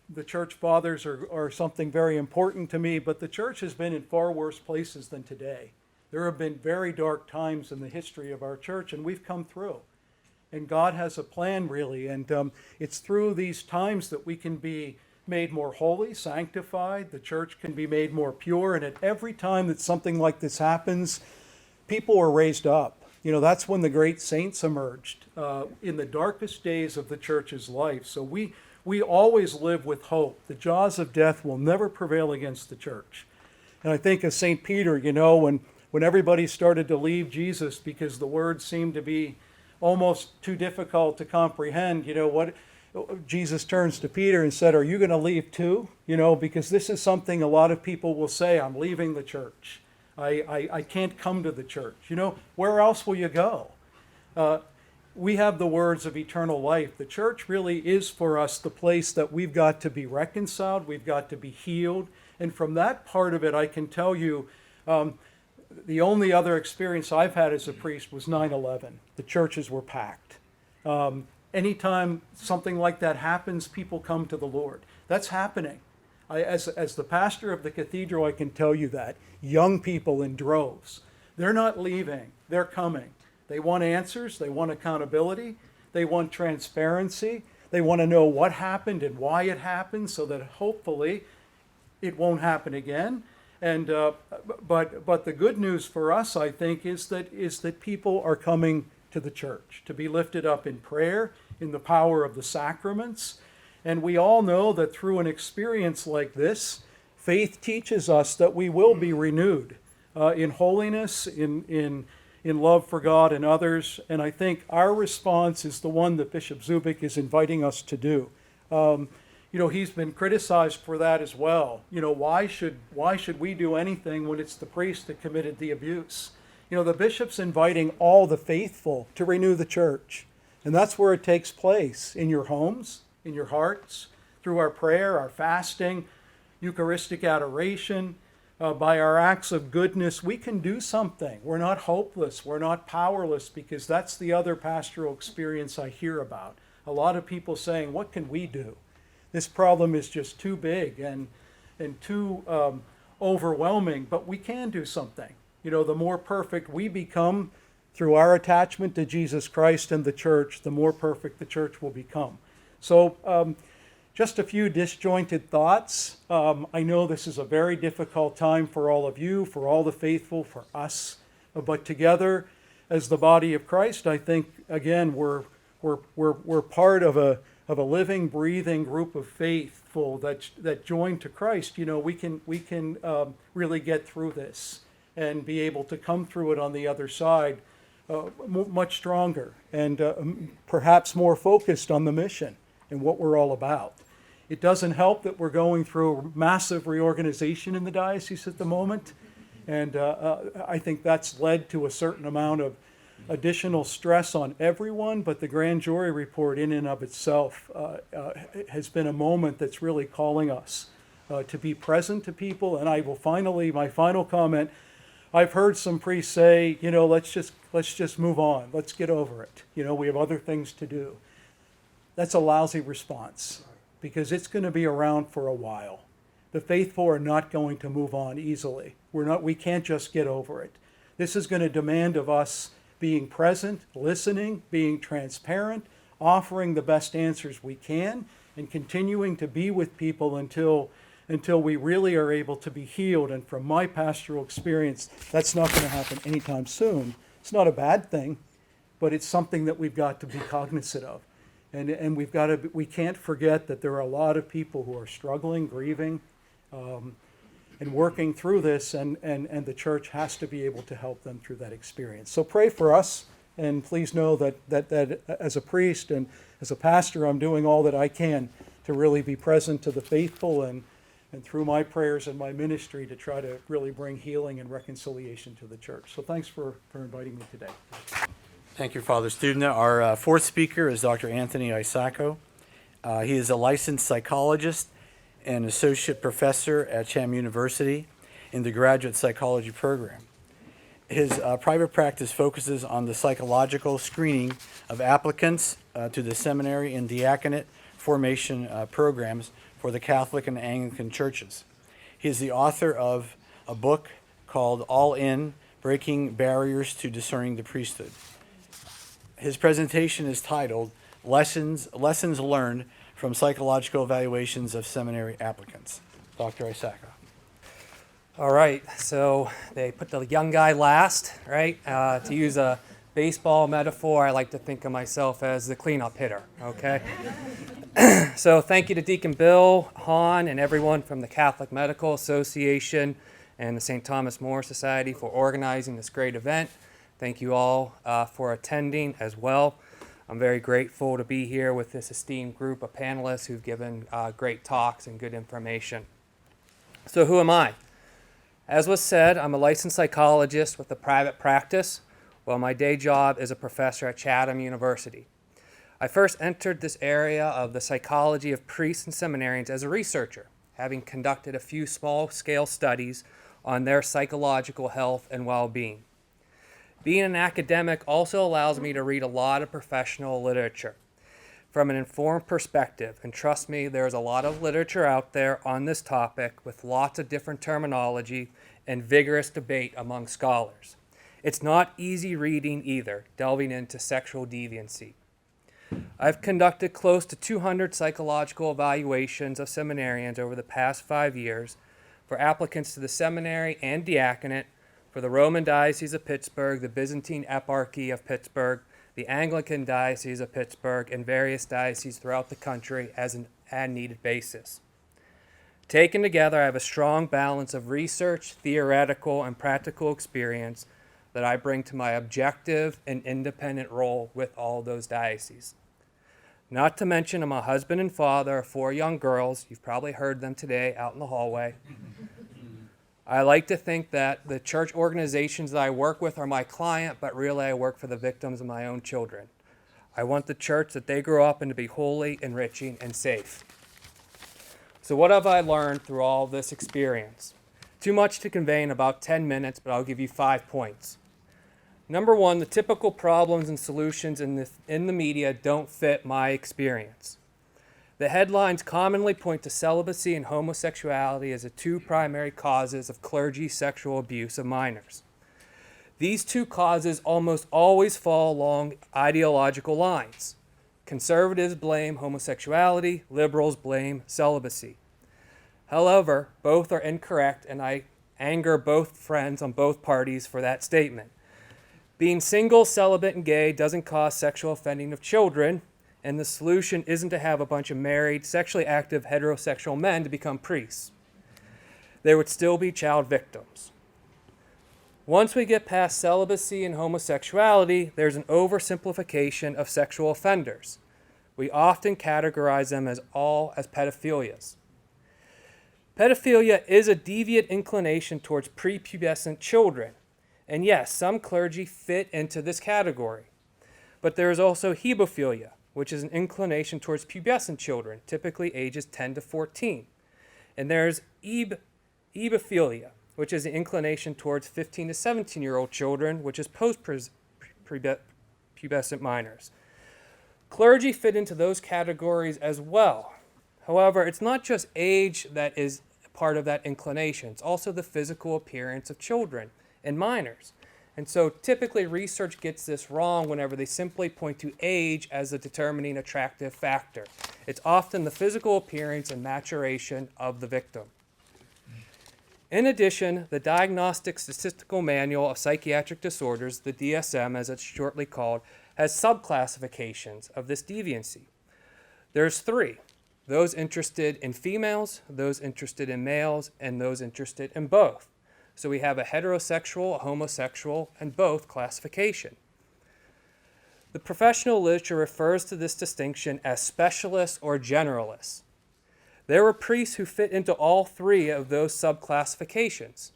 S5: the church fathers are something very important to me, but the church has been in far worse places than today. There have been very dark times in the history of our church, and we've come through. And God has a plan, really, and it's through these times that we can be made more holy, sanctified. The church can be made more pure, and at every time that something like this happens, people are raised up. You know, that's when the great saints emerged in the darkest days of the church's life. So we always live with hope. The jaws of death will never prevail against the church. And I think of St. Peter, you know, when everybody started to leave Jesus because the word seemed to be almost too difficult to comprehend, you know, what Jesus turns to Peter and said, "Are you going to leave too?" You know, because this is something a lot of people will say, "I'm leaving the church. I can't come to the church." You know, where else will you go? We have the words of eternal life. The church really is for us the place that we've got to be reconciled, we've got to be healed. And from that part of it, I can tell you, the only other experience I've had as a priest was 9/11. The churches were packed. Anytime something like that happens, people come to the Lord. That's happening. As the pastor of the cathedral, I can tell you that. Young people in droves. They're not leaving. They're coming. They want answers. They want accountability. They want transparency. They want to know what happened and why it happened so that hopefully it won't happen again. And but the good news for us, I think, is that people are coming to the church to be lifted up in prayer, in the power of the sacraments. And we all know that through an experience like this, faith teaches us that we will be renewed in holiness, in love for God and others. And I think our response is the one that Bishop Zubik is inviting us to do. You know, he's been criticized for that as well. You know, why should we do anything when it's the priest that committed the abuse? You know, the bishop's inviting all the faithful to renew the church. And that's where it takes place, in your homes, in your hearts, through our prayer, our fasting, Eucharistic adoration, by our acts of goodness. We can do something. We're not hopeless. We're not powerless, because that's the other pastoral experience I hear about. A lot of people saying, what can we do? This problem is just too big and too overwhelming, but we can do something. You know, the more perfect we become through our attachment to Jesus Christ and the church, the more perfect the church will become. So just a few disjointed thoughts. I know this is a very difficult time for all of you, for all the faithful, for us. But together, as the body of Christ, I think, again, we're part of a living, breathing group of faithful that join to Christ. You know, we can really get through this and be able to come through it on the other side much stronger and perhaps more focused on the mission and what we're all about. It doesn't help that we're going through a massive reorganization in the diocese at the moment, and I think that's led to a certain amount of additional stress on everyone, but the grand jury report in and of itself has been a moment that's really calling us to be present to people. And I will my final comment, I've heard some priests say, you know, let's just move on, let's get over it. You know, we have other things to do. That's a lousy response, because it's going to be around for a while. The faithful are not going to move on easily. We can't just get over it. This is going to demand of us being present, listening, being transparent, offering the best answers we can, and continuing to be with people until we really are able to be healed. And from my pastoral experience, that's not going to happen anytime soon. It's not a bad thing, but it's something that we've got to be cognizant of. And we can't forget that there are a lot of people who are struggling, grieving, and working through this, and the church has to be able to help them through that experience. So pray for us, and please know that as a priest and as a pastor, I'm doing all that I can to really be present to the faithful and and through my prayers and my ministry to try to really bring healing and reconciliation to the church. So thanks for inviting me today.
S2: Thank you, Father Stubna. Our fourth speaker is Dr. Anthony Isacco. He is a licensed psychologist and associate professor at Cham University in the graduate psychology program. His private practice focuses on the psychological screening of applicants to the seminary and diaconate formation programs for the Catholic and Anglican churches. He is the author of a book called All In, Breaking Barriers to Discerning the Priesthood. His presentation is titled Lessons Learned from Psychological Evaluations of Seminary Applicants. Dr. Isacco.
S6: All right, so they put the young guy last, right? To use a baseball metaphor, I like to think of myself as the cleanup hitter, okay? So thank you to Deacon Bill, Han, and everyone from the Catholic Medical Association and the St. Thomas More Society for organizing this great event. Thank you all for attending as well. I'm very grateful to be here with this esteemed group of panelists who've given great talks and good information. So who am I? As was said, I'm a licensed psychologist with a private practice, while my day job is a professor at Chatham University. I first entered this area of the psychology of priests and seminarians as a researcher, having conducted a few small-scale studies on their psychological health and well-being. Being an academic also allows me to read a lot of professional literature from an informed perspective, and trust me, there's a lot of literature out there on this topic with lots of different terminology and vigorous debate among scholars. It's not easy reading either, delving into sexual deviancy. I've conducted close to 200 psychological evaluations of seminarians over the past 5 years for applicants to the seminary and diaconate for the Roman Diocese of Pittsburgh, the Byzantine Eparchy of Pittsburgh, the Anglican Diocese of Pittsburgh, and various dioceses throughout the country as an as-needed basis. Taken together, I have a strong balance of research, theoretical, and practical experience that I bring to my objective and independent role with all those dioceses. Not to mention, I'm a husband and father of 4 young girls. You've probably heard them today out in the hallway. I like to think that the church organizations that I work with are my client, but really I work for the victims of my own children. I want the church that they grow up in to be holy, enriching, and safe. So what have I learned through all this experience? Too much to convey in about 10 minutes, but I'll give you 5 points. Number 1, the typical problems and solutions in the media don't fit my experience. The headlines commonly point to celibacy and homosexuality as the 2 primary causes of clergy sexual abuse of minors. These 2 causes almost always fall along ideological lines. Conservatives blame homosexuality, liberals blame celibacy. However, both are incorrect, and I anger both friends on both parties for that statement. Being single, celibate, and gay doesn't cause sexual offending of children, and the solution isn't to have a bunch of married, sexually active heterosexual men to become priests. There would still be child victims. Once we get past celibacy and homosexuality, there's an oversimplification of sexual offenders. We often categorize them as pedophilias. Pedophilia is a deviant inclination towards prepubescent children. And yes, some clergy fit into this category. But there is also hebephilia, which is an inclination towards pubescent children, typically ages 10 to 14. And there's ebephilia, which is an inclination towards 15 to 17-year-old children, which is post-pubescent minors. Clergy fit into those categories as well. However, it's not just age that is part of that inclination. It's also the physical appearance of children and minors. And so typically research gets this wrong whenever they simply point to age as a determining attractive factor. It's often the physical appearance and maturation of the victim. In addition, the Diagnostic Statistical Manual of Psychiatric Disorders, the DSM as it's shortly called, has subclassifications of this deviancy. There's 3. Those interested in females, those interested in males, and those interested in both. So we have a heterosexual, a homosexual, and both classification. The professional literature refers to this distinction as specialists or generalists. There were priests who fit into all three of those subclassifications,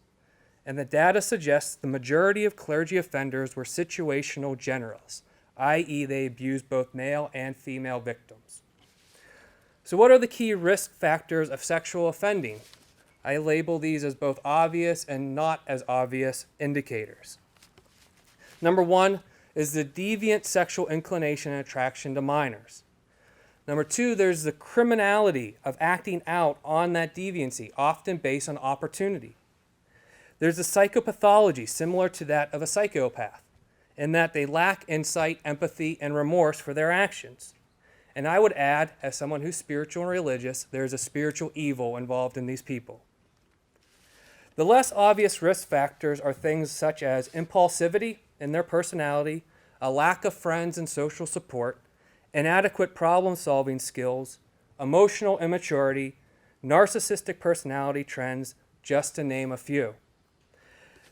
S6: and the data suggests the majority of clergy offenders were situational generalists, i.e. they abused both male and female victims. So what are the key risk factors of sexual offending? I label these as both obvious and not as obvious indicators. Number one is the deviant sexual inclination and attraction to minors. Number two, there's the criminality of acting out on that deviancy, often based on opportunity. There's a psychopathology similar to that of a psychopath, in that they lack insight, empathy, and remorse for their actions. And I would add, as someone who's spiritual and religious, there's a spiritual evil involved in these people. The less obvious risk factors are things such as impulsivity in their personality, a lack of friends and social support, inadequate problem-solving skills, emotional immaturity, narcissistic personality trends, just to name a few.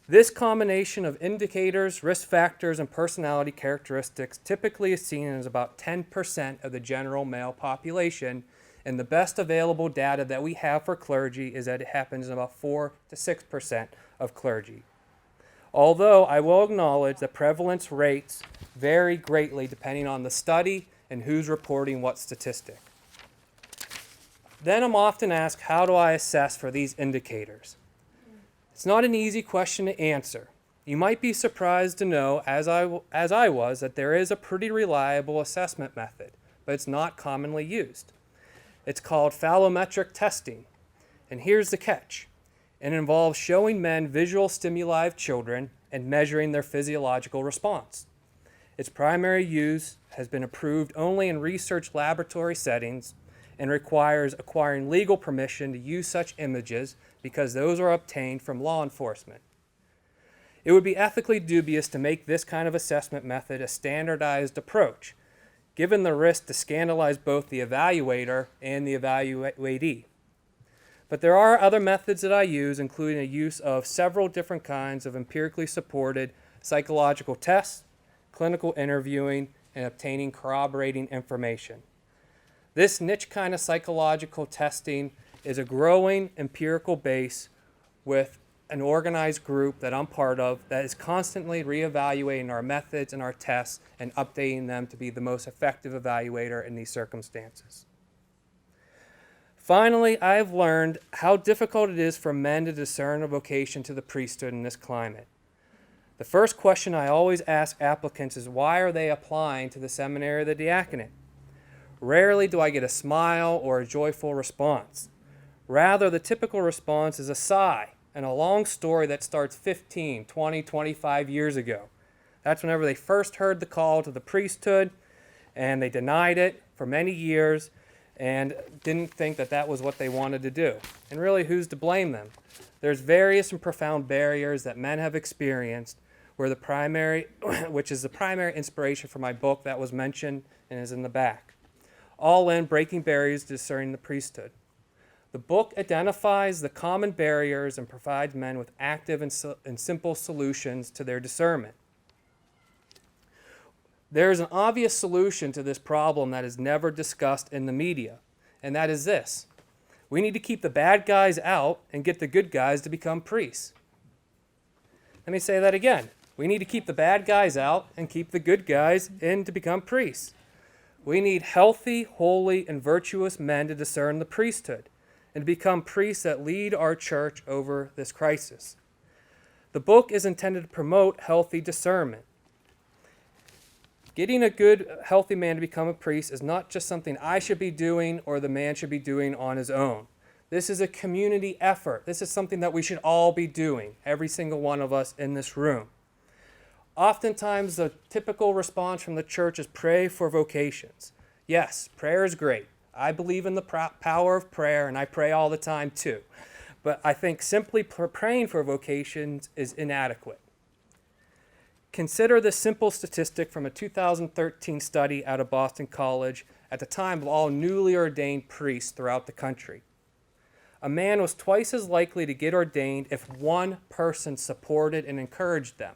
S6: This combination of indicators, risk factors, and personality characteristics typically is seen as about 10% of the general male population, and the best available data that we have for clergy is that it happens in about 4 to 6% of clergy. Although I will acknowledge that prevalence rates vary greatly depending on the study and who's reporting what statistic. Then I'm often asked, how do I assess for these indicators? It's not an easy question to answer. You might be surprised to know, as I was, that there is a pretty reliable assessment method, but it's not commonly used. It's called phallometric testing, and here's the catch. It involves showing men visual stimuli of children and measuring their physiological response. Its primary use has been approved only in research laboratory settings and requires acquiring legal permission to use such images because those are obtained from law enforcement. It would be ethically dubious to make this kind of assessment method a standardized approach, given the risk to scandalize both the evaluator and the evaluatee. But there are other methods that I use, including the use of several different kinds of empirically supported psychological tests, clinical interviewing, and obtaining corroborating information. This niche kind of psychological testing is a growing empirical base with an organized group that I'm part of that is constantly reevaluating our methods and our tests and updating them to be the most effective evaluator in these circumstances. Finally, I have learned how difficult it is for men to discern a vocation to the priesthood in this climate. The first question I always ask applicants is, why are they applying to the seminary or the diaconate? Rarely do I get a smile or a joyful response. Rather, the typical response is a sigh and a long story that starts 15, 20, 25 years ago. That's whenever they first heard the call to the priesthood, and they denied it for many years and didn't think that that was what they wanted to do. And really, who's to blame them? There's various and profound barriers that men have experienced, where the primary, which is the primary inspiration for my book that was mentioned and is in the back. All in breaking barriers to discerning the priesthood. The book identifies the common barriers and provides men with active and simple solutions to their discernment. There is an obvious solution to this problem that is never discussed in the media, and that is this. We need to keep the bad guys out and get the good guys to become priests. Let me say that again. We need to keep the bad guys out and keep the good guys in to become priests. We need healthy, holy, and virtuous men to discern the priesthood and to become priests that lead our church over this crisis. The book is intended to promote healthy discernment. Getting a good, healthy man to become a priest is not just something I should be doing or the man should be doing on his own. This is a community effort. This is something that we should all be doing, every single one of us in this room. Oftentimes, the typical response from the church is pray for vocations. Yes, prayer is great. I believe in the power of prayer, and I pray all the time too. But I think simply praying for vocations is inadequate. Consider this simple statistic from a 2013 study out of Boston College at the time of all newly ordained priests throughout the country. A man was twice as likely to get ordained if one person supported and encouraged them.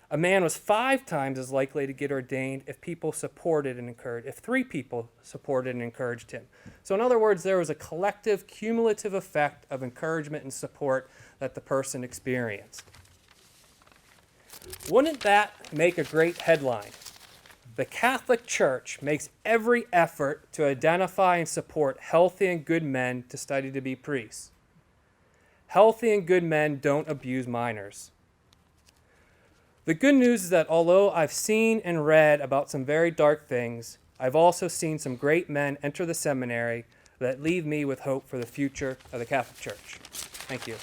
S6: A man was 5 times as likely to get ordained if people supported and encouraged, if 3 people supported and encouraged him. So in other words, there was a collective, cumulative effect of encouragement and support that the person experienced. Wouldn't that make a great headline? The Catholic Church makes every effort to identify and support healthy and good men to study to be priests. Healthy and good men don't abuse minors. The good news is that although I've seen and read about some very dark things, I've also seen some great men enter the seminary that leave me with hope for the future of the Catholic Church. Thank you.